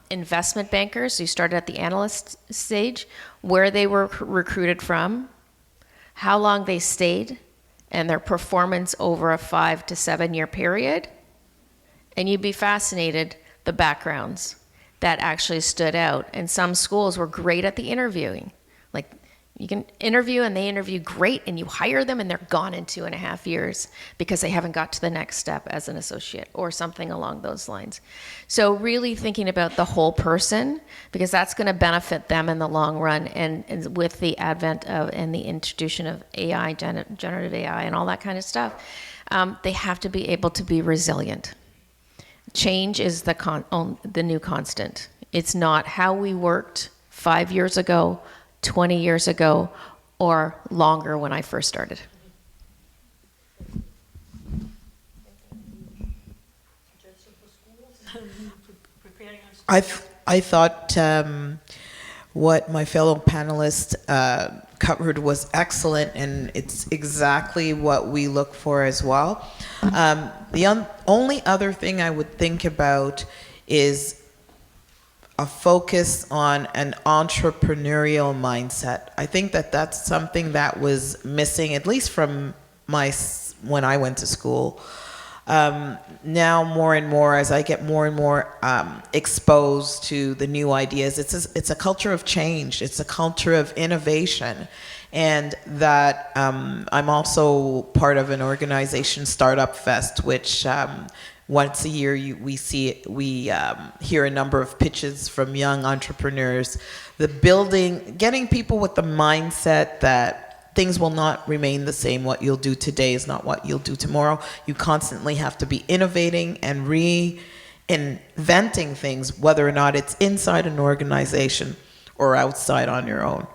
investment bankers who started at the analyst stage, where they were recruited from, how long they stayed, and their performance over a 5 to 7 year period. And you'd be fascinated the backgrounds that actually stood out. And some schools were great at the interviewing. Like, you can interview and they interview great, and you hire them and they're gone in 2.5 years because they haven't got to the next step as an associate or something along those lines. So really thinking about the whole person, because that's going to benefit them in the long run. And with the advent of and the introduction of AI, generative AI and all that kind of stuff, they have to be able to be resilient. Change is the new constant. It's not how we worked 5 years ago, 20 years ago, or longer when I first started. I thought what my fellow panelists covered was excellent, and it's exactly what we look for as well. The only other thing I would think about is a focus on an entrepreneurial mindset. I think that that's something that was missing, at least from when I went to school. Now more and more, as I get more and more exposed to the new ideas, it's a culture of change. It's a culture of innovation. And that I'm also part of an organization, Startup Fest, which once a year we hear a number of pitches from young entrepreneurs. Getting people with the mindset that things will not remain the same. What you'll do today is not what you'll do tomorrow. You constantly have to be innovating and reinventing things, whether or not it's inside an organization or outside on your own.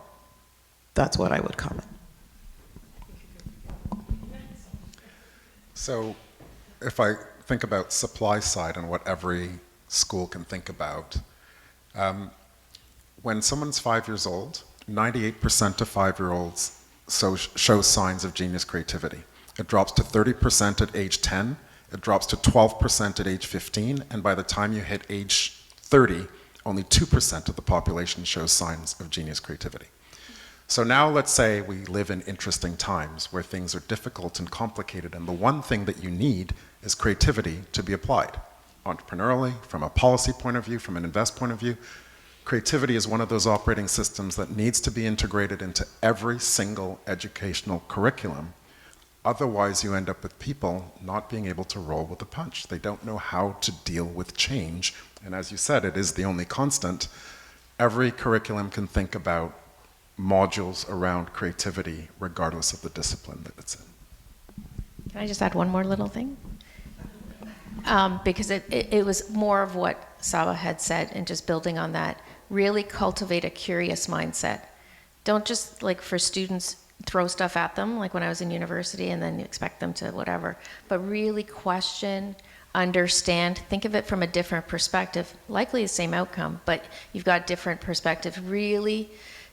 That's what I would comment. So if I think about supply side and what every school can think about, when someone's 5 years old, 98% of 5-year-olds show signs of genius creativity. It drops to 30% at age 10, it drops to 12% at age 15, and by the time you hit age 30, only 2% of the population shows signs of genius creativity. So now let's say we live in interesting times where things are difficult and complicated, and the one thing that you need is creativity to be applied. Entrepreneurially, from a policy point of view, from an invest point of view, creativity is one of those operating systems that needs to be integrated into every single educational curriculum. Otherwise, you end up with people not being able to roll with the punch. They don't know how to deal with change. And as you said, it is the only constant. Every curriculum can think about modules around creativity, regardless of the discipline that it's in. Can I just add one more little thing? Because it was more of what Saba had said, and just building on that, really cultivate a curious mindset. Don't just, like, for students, throw stuff at them, like when I was in university, and then you expect them to whatever, but really question, understand, think of it from a different perspective, likely the same outcome, but you've got different perspective. Really,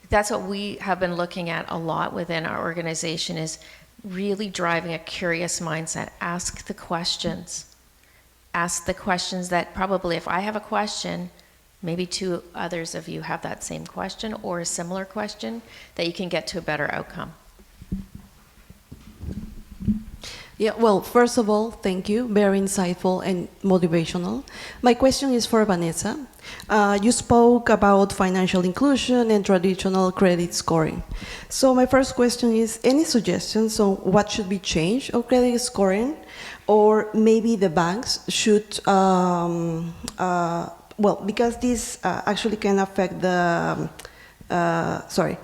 that's what we have been looking at a lot within our organization, is really driving a curious mindset. Ask the questions. Ask the questions that probably, if I have a question, maybe two others of you have that same question or a similar question, that you can get to a better outcome. Yeah, well, first of all, thank you. Very insightful and motivational. My question is for Vanessa. You spoke about financial inclusion and traditional credit scoring. So my first question is, any suggestions on what should be changed of credit scoring? Or maybe the banks should, well, because this actually can affect the, sorry,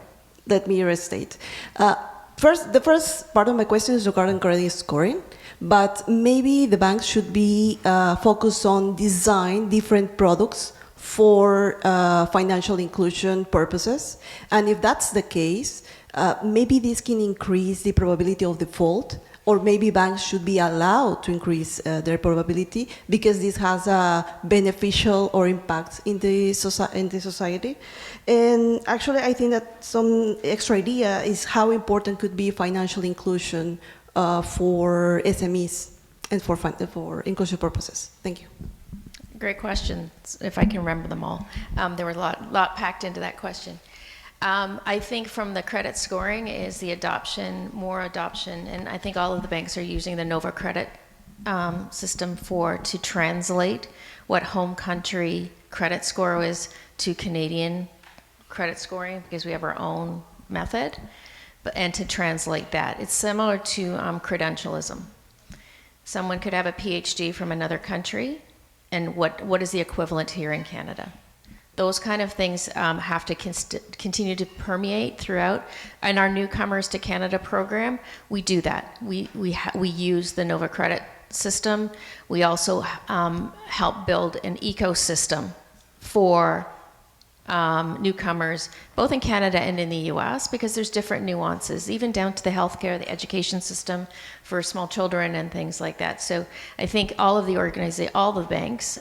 let me restate. The first part of my question is regarding credit scoring, but maybe the banks should be focused on design different products for financial inclusion purposes. And if that's the case, maybe this can increase the probability of default, or maybe banks should be allowed to increase their probability because this has a beneficial or impact in the society. And actually, I think that some extra idea is how important could be financial inclusion for SMEs and for inclusion purposes. Thank you. Great questions, if I can remember them all. There were a lot packed into that question. I think from the credit scoring is the more adoption, and I think all of the banks are using the Nova Credit system to translate what home country credit score is to Canadian credit scoring, because we have our own method, and to translate that. It's similar to credentialism. Someone could have a PhD from another country, and what is the equivalent here in Canada? Those kind of things have to continue to permeate throughout. In our Newcomers to Canada program, we do that. We use the Nova Credit system. We also help build an ecosystem for newcomers, both in Canada and in the US, because there's different nuances, even down to the healthcare, the education system for small children and things like that. So I think all of the banks,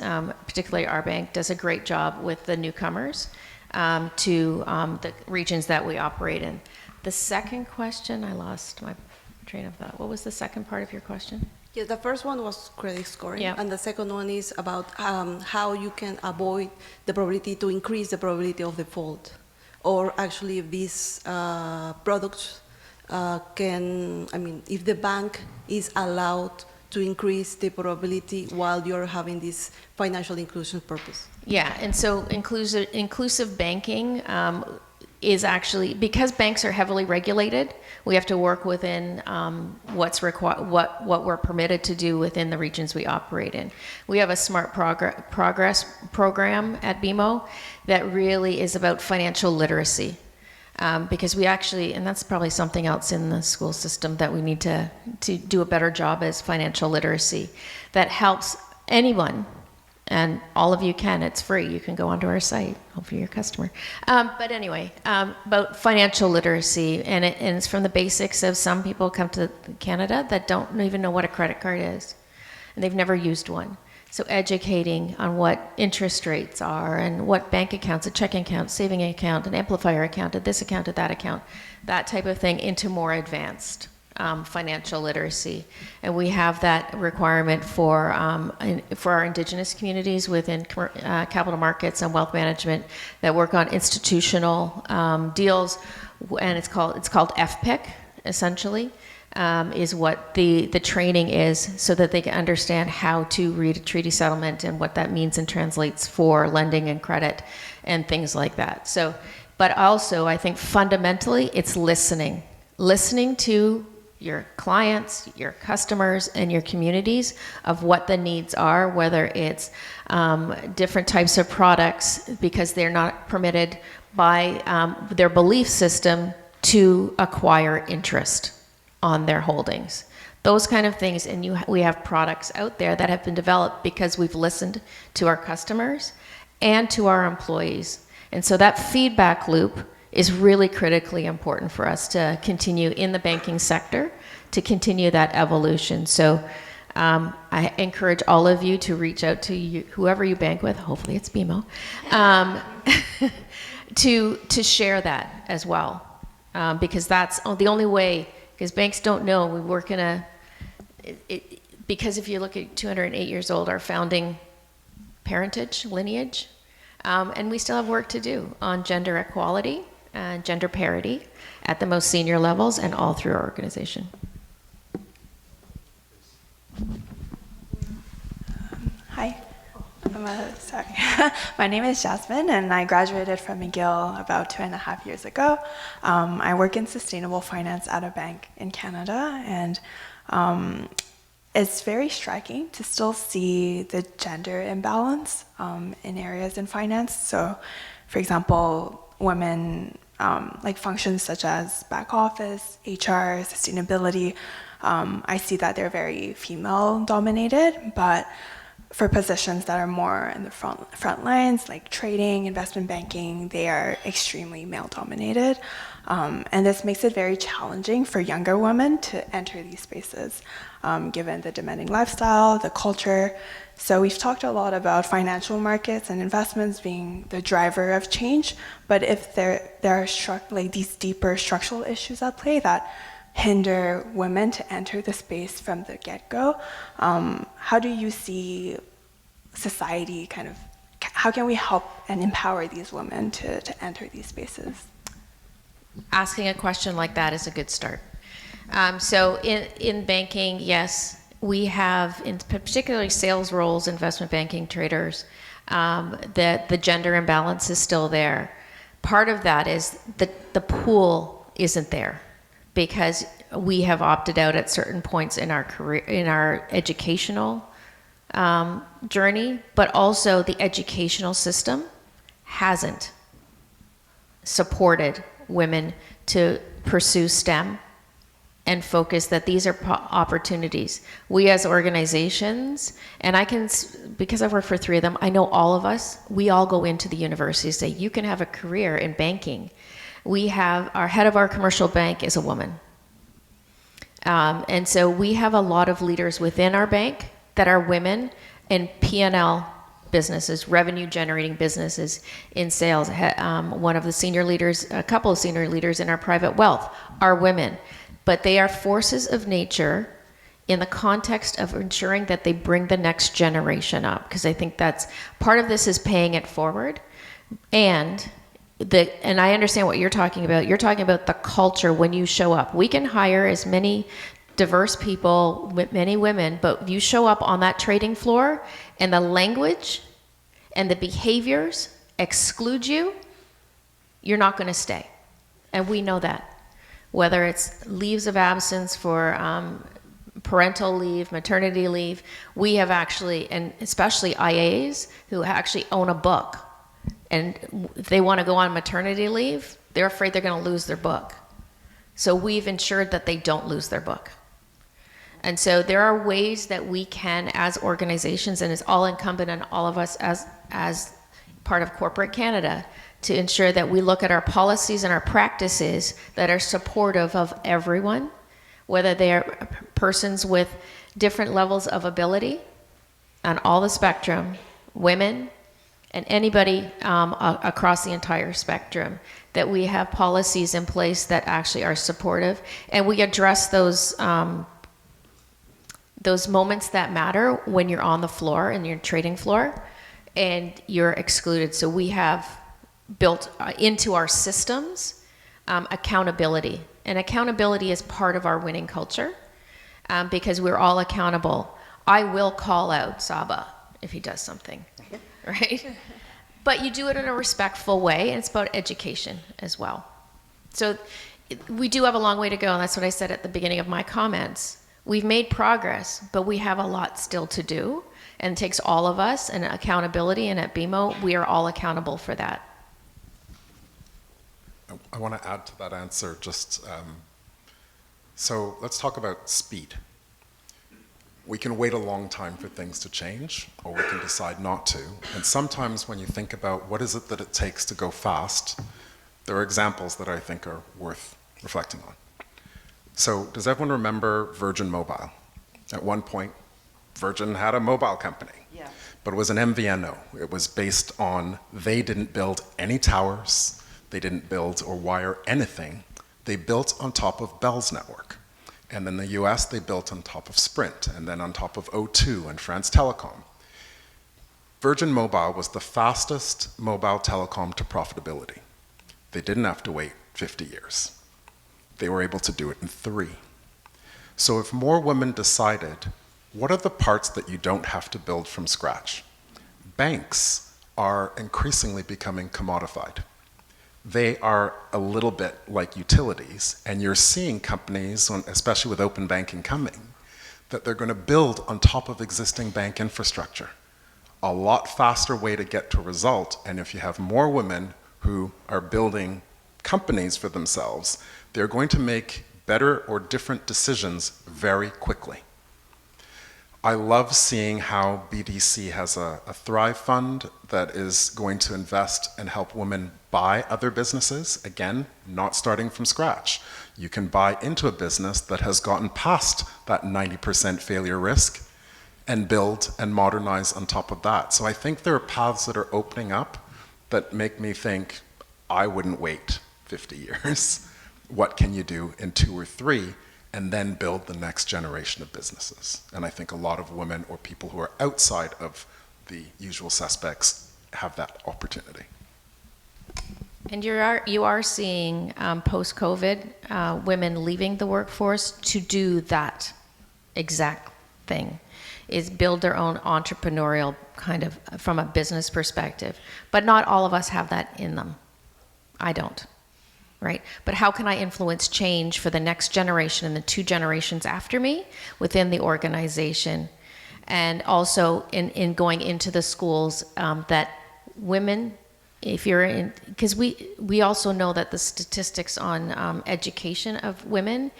particularly our bank, does a great job with the newcomers to the regions that we operate in. The second question, I lost my train of thought. What was the second part of your question? Yeah, the first one was credit scoring, yeah. And the second one is about how you can avoid the probability to increase the probability of default, or actually if these products if the bank is allowed to increase the probability while you're having this financial inclusion purpose. Yeah, and so inclusive banking is actually, because banks are heavily regulated, we have to work within what's required, what we're permitted to do within the regions we operate in. We have a smart progress program at BMO that really is about financial literacy, because we actually, and that's probably something else in the school system that we need to do a better job, as financial literacy that helps anyone. And all of you can, it's free. You can go onto our site, hopefully you're a customer. But anyway, about financial literacy, and it's from the basics of some people come to Canada that don't even know what a credit card is, and they've never used one. So educating on what interest rates are, and what bank accounts, a checking account, saving account, an amplifier account, a this account, a that account, that type of thing, into more advanced financial literacy. And we have that requirement for our Indigenous communities within capital markets and wealth management that work on institutional deals, and it's called FPIC, essentially, is what the training is, so that they can understand how to read a treaty settlement and what that means and translates for lending and credit and things like that. So, but also I think fundamentally it's listening to your clients, your customers, and your communities of what the needs are, whether it's different types of products, because they're not permitted by their belief system to acquire interest on their holdings. Those kind of things, and we have products out there that have been developed because we've listened to our customers and to our employees. And so that feedback loop is really critically important for us to continue in the banking sector, to continue that evolution. So I encourage all of you to reach out to whoever you bank with, hopefully it's BMO, to share that as well. Because that's the only way, because banks don't know, we work in because if you look at 208 years old, our founding parentage, lineage, and we still have work to do on gender equality and gender parity at the most senior levels and all through our organization. Hi. Sorry. My name is Jasmine, and I graduated from McGill about 2.5 years ago. I work in sustainable finance at a bank in Canada, and it's very striking to still see the gender imbalance in areas in finance. So, for example, women, like functions such as back office, HR, sustainability, I see that they're very female dominated, but for positions that are more in the front lines, like trading, investment banking, they are extremely male dominated. And this makes it very challenging for younger women to enter these spaces, given the demanding lifestyle, the culture. So we've talked a lot about financial markets and investments being the driver of change, but if there are like these deeper structural issues at play that hinder women to enter the space from the get-go, how do you see society how can we help and empower these women to enter these spaces? Asking a question like that is a good start. So in banking, yes, we have, in particularly sales roles, investment banking, traders, that the gender imbalance is still there. Part of that is that the pool isn't there, because we have opted out at certain points in our career, in our educational journey, but also the educational system hasn't supported women to pursue STEM and focus that these are opportunities. We as organizations, and I can, because I've worked for 3 of them, I know all of us, we all go into the university and say, you can have a career in banking. We have, our head of our commercial bank is a woman. And so we have a lot of leaders within our bank that are women in P&L businesses, revenue generating businesses, in sales. One of the senior leaders, a couple of senior leaders in our private wealth are women, but they are forces of nature in the context of ensuring that they bring the next generation up, because I think that's part of this is paying it forward. And I understand what you're talking about. You're talking about the culture when you show up. We can hire as many diverse people, many women, but you show up on that trading floor and the language and the behaviors exclude you, you're not going to stay. And we know that. Whether it's leaves of absence for parental leave, maternity leave, we have actually, and especially IAs who actually own a book, and if they want to go on maternity leave, they're afraid they're going to lose their book. So we've ensured that they don't lose their book. And so there are ways that we can, as organizations, and it's all incumbent on all of us as part of corporate Canada, to ensure that we look at our policies and our practices that are supportive of everyone, whether they are persons with different levels of ability on all the spectrum, women, and anybody across the entire spectrum, that we have policies in place that actually are supportive, and we address those moments that matter when you're on the floor and you're trading floor and you're excluded. So we have built into our systems accountability, and accountability is part of our winning culture, because we're all accountable. I will call out Saba if he does something, right? But you do it in a respectful way, and it's about education as well. So we do have a long way to go, and that's what I said at the beginning of my comments. We've made progress, but we have a lot still to do, and it takes all of us, and accountability, and at BMO, we are all accountable for that. I want to add to that answer so let's talk about speed. We can wait a long time for things to change, or we can decide not to. And sometimes when you think about what is it that it takes to go fast, there are examples that I think are worth reflecting on. So does everyone remember Virgin Mobile? At one point, Virgin had a mobile company, but it was an MVNO. It was based on, they didn't build any towers, they didn't build or wire anything. They built on top of Bell's network. And in the US, they built on top of Sprint, and then on top of O2 and France Telecom. Virgin Mobile was the fastest mobile telecom to profitability. They didn't have to wait 50 years. They were able to do it in 3. So if more women decided, what are the parts that you don't have to build from scratch? Banks are increasingly becoming commodified. They are a little bit like utilities, and you're seeing companies, especially with open banking coming, that they're going to build on top of existing bank infrastructure. A lot faster way to get to a result, and if you have more women who are building companies for themselves, they're going to make better or different decisions very quickly. I love seeing how BDC has a Thrive Fund that is going to invest and help women buy other businesses. Again, not starting from scratch. You can buy into a business that has gotten past that 90% failure risk and build and modernize on top of that. So I think there are paths that are opening up that make me think, I wouldn't wait 50 years. What can you do in 2 or 3? And then build the next generation of businesses. And I think a lot of women or people who are outside of the usual suspects have that opportunity. And you are seeing post-COVID women leaving the workforce to do that exact thing, is build their own entrepreneurial kind of, from a business perspective. But not all of us have that in them. I don't. Right? But how can I influence change for the next generation and the 2 generations after me within the organization? And also in going into the schools that women, if you're in, because we also know that the statistics on education of women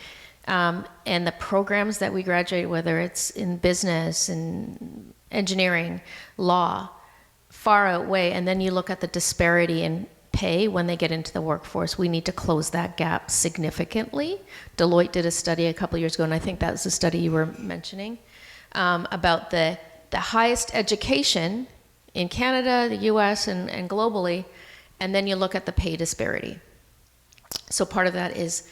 and the programs that we graduate, whether it's in business, in engineering, law, far outweigh, and then you look at the disparity in pay when they get into the workforce. We need to close that gap significantly. Deloitte did a study a couple years ago, and I think that was the study you were mentioning, about the highest education in Canada, the US, and globally, and then you look at the pay disparity. So part of that is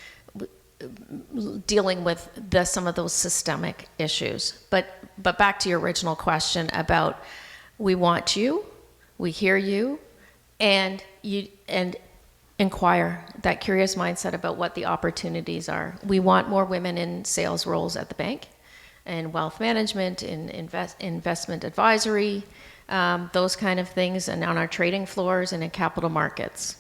dealing with some of those systemic issues. But back to your original question about, we want you, we hear you, and inquire, that curious mindset about what the opportunities are. We want more women in sales roles at the bank, in wealth management, in investment advisory, those kind of things, and on our trading floors and in capital markets.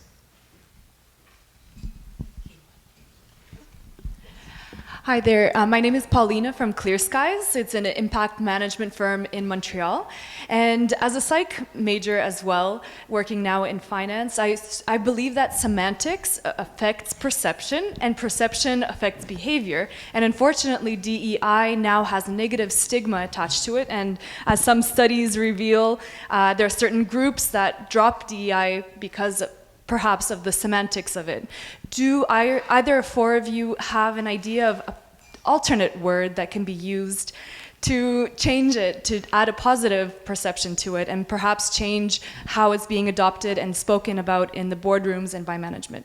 Hi there, my name is Paulina from Clear Skies. It's an impact management firm in Montreal. And as a psych major as well, working now in finance, I believe that semantics affects perception and perception affects behavior. And unfortunately, DEI now has a negative stigma attached to it. And as some studies reveal, there are certain groups that drop DEI because perhaps of the semantics of it. Do either 4 of you have an idea of an alternate word that can be used to change it, to add a positive perception to it, and perhaps change how it's being adopted and spoken about in the boardrooms and by management?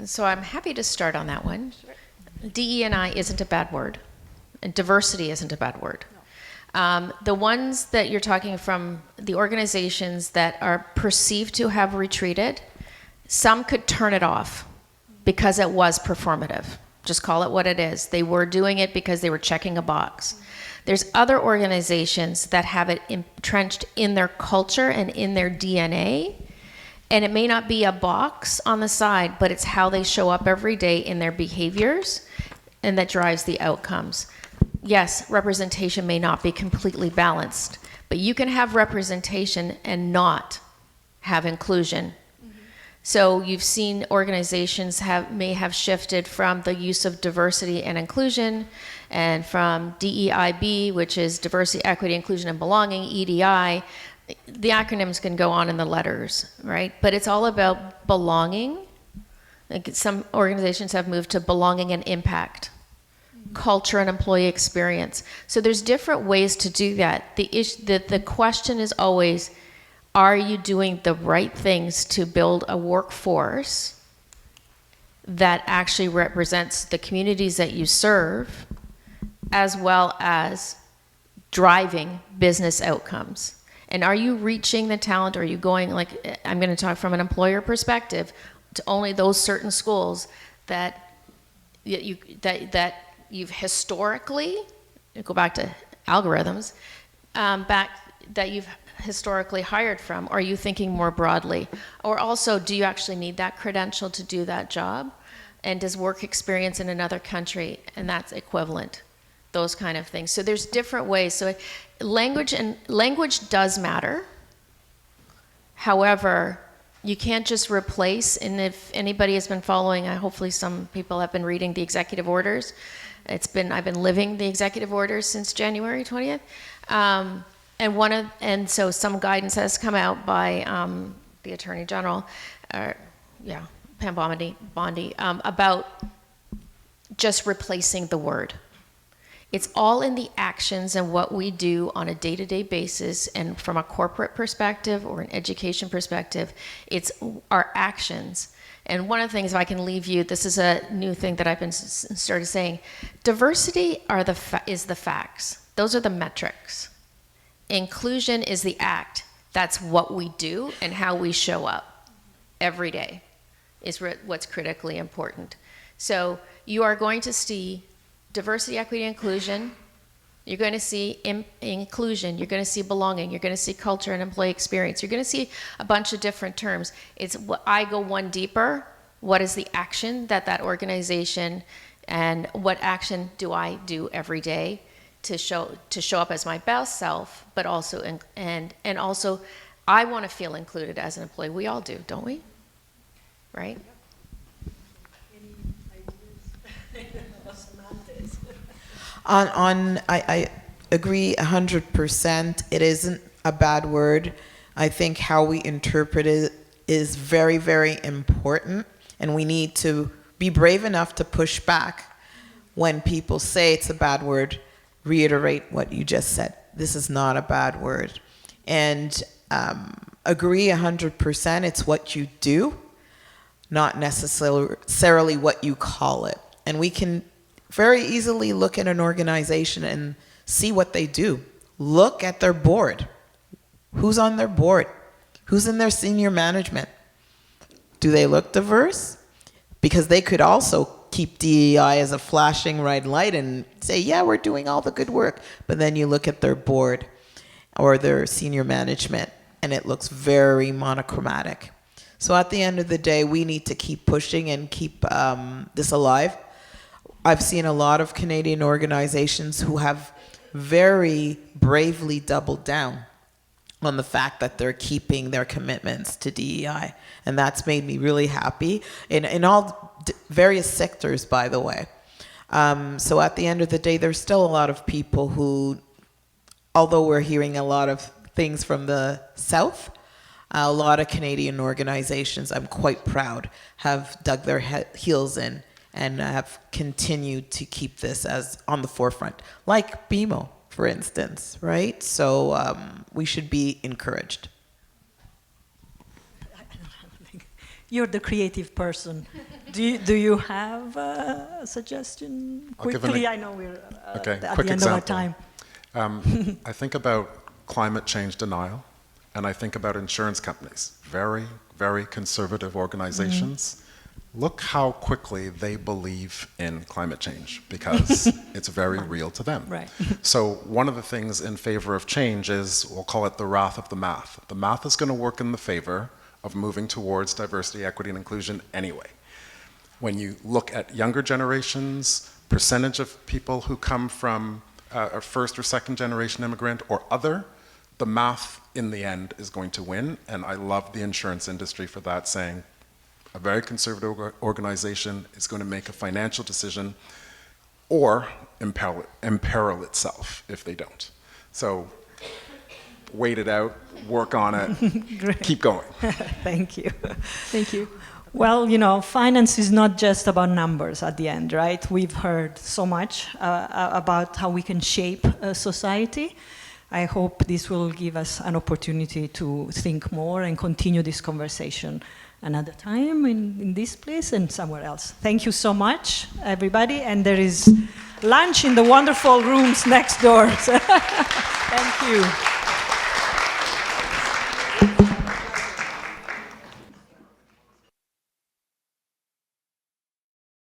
So I'm happy to start on that one. Sure. DE&I isn't a bad word, and diversity isn't a bad word. The ones that you're talking from, the organizations that are perceived to have retreated, some could turn it off because it was performative. Just call it what it is. They were doing it because they were checking a box. There's other organizations that have it entrenched in their culture and in their DNA, and it may not be a box on the side, but it's how they show up every day in their behaviors, and that drives the outcomes. Yes, representation may not be completely balanced, but you can have representation and not have inclusion. Mm-hmm. So you've seen organizations may have shifted from the use of diversity and inclusion, and from DEIB, which is diversity, equity, inclusion, and belonging, EDI. The acronyms can go on in the letters, right? But it's all about belonging. Like some organizations have moved to belonging and impact, culture and employee experience. So there's different ways to do that. The question is always, are you doing the right things to build a workforce that actually represents the communities that you serve, as well as driving business outcomes? And are you reaching the talent? Or are you going, like, I'm going to talk from an employer perspective, to only those certain schools that you've historically, go back to algorithms, that you've historically hired from? Or are you thinking more broadly? Or also, do you actually need that credential to do that job? And does work experience in another country, and that's equivalent? Those kind of things. So there's different ways. So language does matter. However, you can't just replace, and if anybody has been following, hopefully some people have been reading the executive orders. I've been living the executive orders since January 20th. And so some guidance has come out by the Attorney General, Pam Bondi, about just replacing the word. It's all in the actions and what we do on a day-to-day basis, and from a corporate perspective or an education perspective, it's our actions. And one of the things, if I can leave you, this is a new thing that I've been started saying, diversity is the facts. Those are the metrics. Inclusion is the act. That's what we do and how we show up every day is what's critically important. So you are going to see diversity, equity, inclusion. You're going to see inclusion. You're going to see belonging. You're going to see culture and employee experience. You're going to see a bunch of different terms. I go one deeper. What is the action that organization, and what action do I do every day to show up as my best self, but also and also I want to feel included as an employee. We all do, don't we? Right? I agree 100%. It isn't a bad word. I think how we interpret it is very, very important, and we need to be brave enough to push back when people say it's a bad word. Reiterate what you just said. This is not a bad word. And agree 100%. It's what you do, not necessarily what you call it. And we can very easily look at an organization and see what they do. Look at their board. Who's on their board? Who's in their senior management? Do they look diverse? Because they could also keep DEI as a flashing red light and say, yeah, we're doing all the good work. But then you look at their board or their senior management, and it looks very monochromatic. So at the end of the day, we need to keep pushing and keep this alive. I've seen a lot of Canadian organizations who have very bravely doubled down on the fact that they're keeping their commitments to DEI. And that's made me really happy in all various sectors, by the way. So at the end of the day, there's still a lot of people who, although we're hearing a lot of things from the South, a lot of Canadian organizations, I'm quite proud, have dug their heels in and have continued to keep this as on the forefront, like BMO, for instance, right? So we should be encouraged. You're the creative person. Do you have a suggestion? Quickly, I know we're at the end of our time. I think about climate change denial, and I think about insurance companies, very, very conservative organizations. Look how quickly they believe in climate change, because it's very real to them. Right. So one of the things in favor of change is, we'll call it the wrath of the math. The math is going to work in the favor of moving towards diversity, equity, and inclusion anyway. When you look at younger generations, percentage of people who come from a first or second generation immigrant or other, the math in the end is going to win. And I love the insurance industry for that, saying, a very conservative organization is going to make a financial decision or imperil itself if they don't. So wait it out, work on it, keep going. Thank you. Thank you. Well, you know, finance is not just about numbers at the end, right? We've heard so much about how we can shape a society. I hope this will give us an opportunity to think more and continue this conversation another time in this place and somewhere else. Thank you so much, everybody. And there is lunch in the wonderful rooms next door. Thank you.